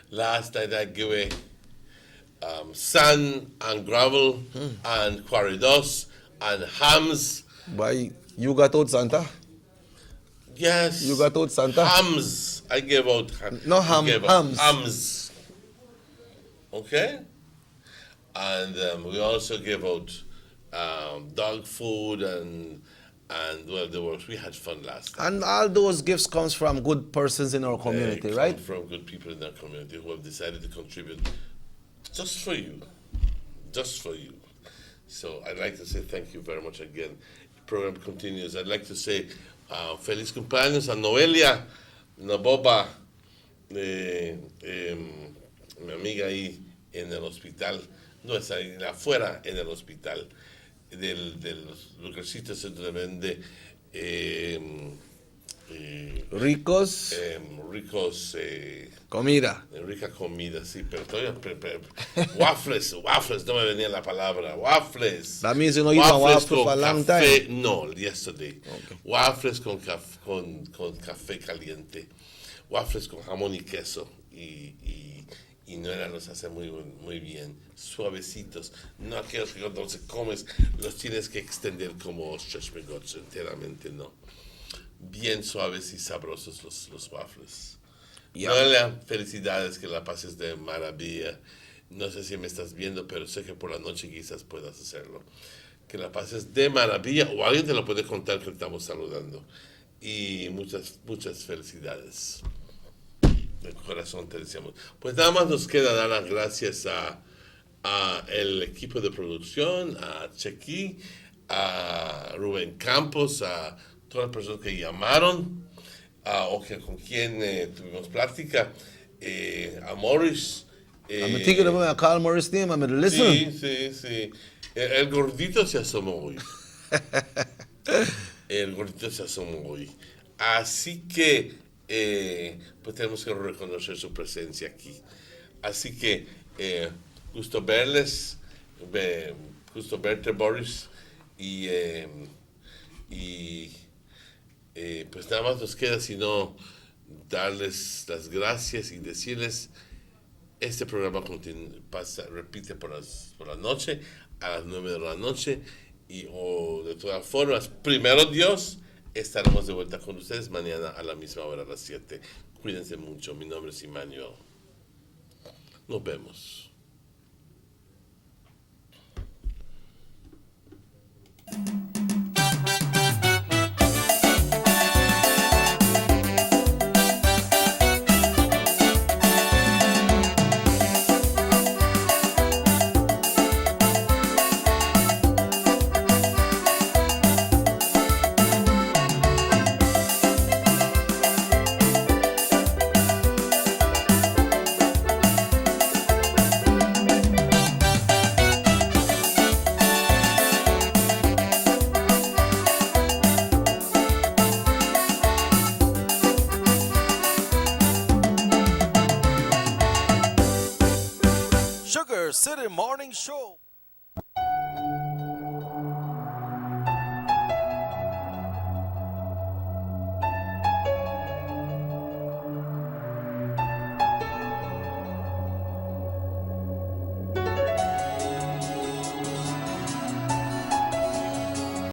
Last night I gave away sand and gravel and corridors and hams. Why, you got out Santa? Yes. You got out Santa? Hams. I gave out no ham, hams. Hams. Okay? And we also gave out dog food and well, we had fun last night. And all those gifts comes from good persons in our community, right? From good people in our community who have decided to contribute just for you. Just for you. So I'd like to say thank you very much again. The program continues. I'd like to say feliz cumpleaños a Noelia Naboba, mi amiga ahí en el hospital, no es ahí, afuera en el hospital, de los lugarcitos donde vende ricos comida. Rica comida, sí, pero todavía waffles, no me venía la palabra, waffles. That means you know you don't waffle for a long café, time. No, yesterday. Okay. Waffles con café caliente, waffles con jamón y queso y Noelia los hace muy bien, suavecitos, no aquellos que cuando los comes los tienes que extender como stretch bigots enteramente, no. Bien suaves y sabrosos los waffles. Noelia, felicidades, que la pases de maravilla. No sé si me estás viendo, pero sé que por la noche quizás puedas hacerlo. Que la pases de maravilla, o alguien te lo puede contar que estamos saludando. Y muchas felicidades. De corazón te deseamos. Pues nada más nos queda dar las gracias a el equipo de producción, a Chequi, a Rubén Campos, a todas las personas que llamaron, o que con quien tuvimos plática, a Morris. I'm thinking about I call Morris name, I'm gonna listen. Sí. El gordito se asomó hoy. El gordito se asomó hoy. Así que, pues tenemos que reconocer su presencia aquí. Así que, gusto verles, gusto verte, Boris, y pues nada más nos queda sino darles las gracias y decirles, este programa repite por la noche, a las 9 de la noche, o de todas formas, primero Dios, estaremos de vuelta con ustedes mañana a la misma hora, a las 7. Cuídense mucho, mi nombre es Emmanuel. Nos vemos. Sugar City Morning Show.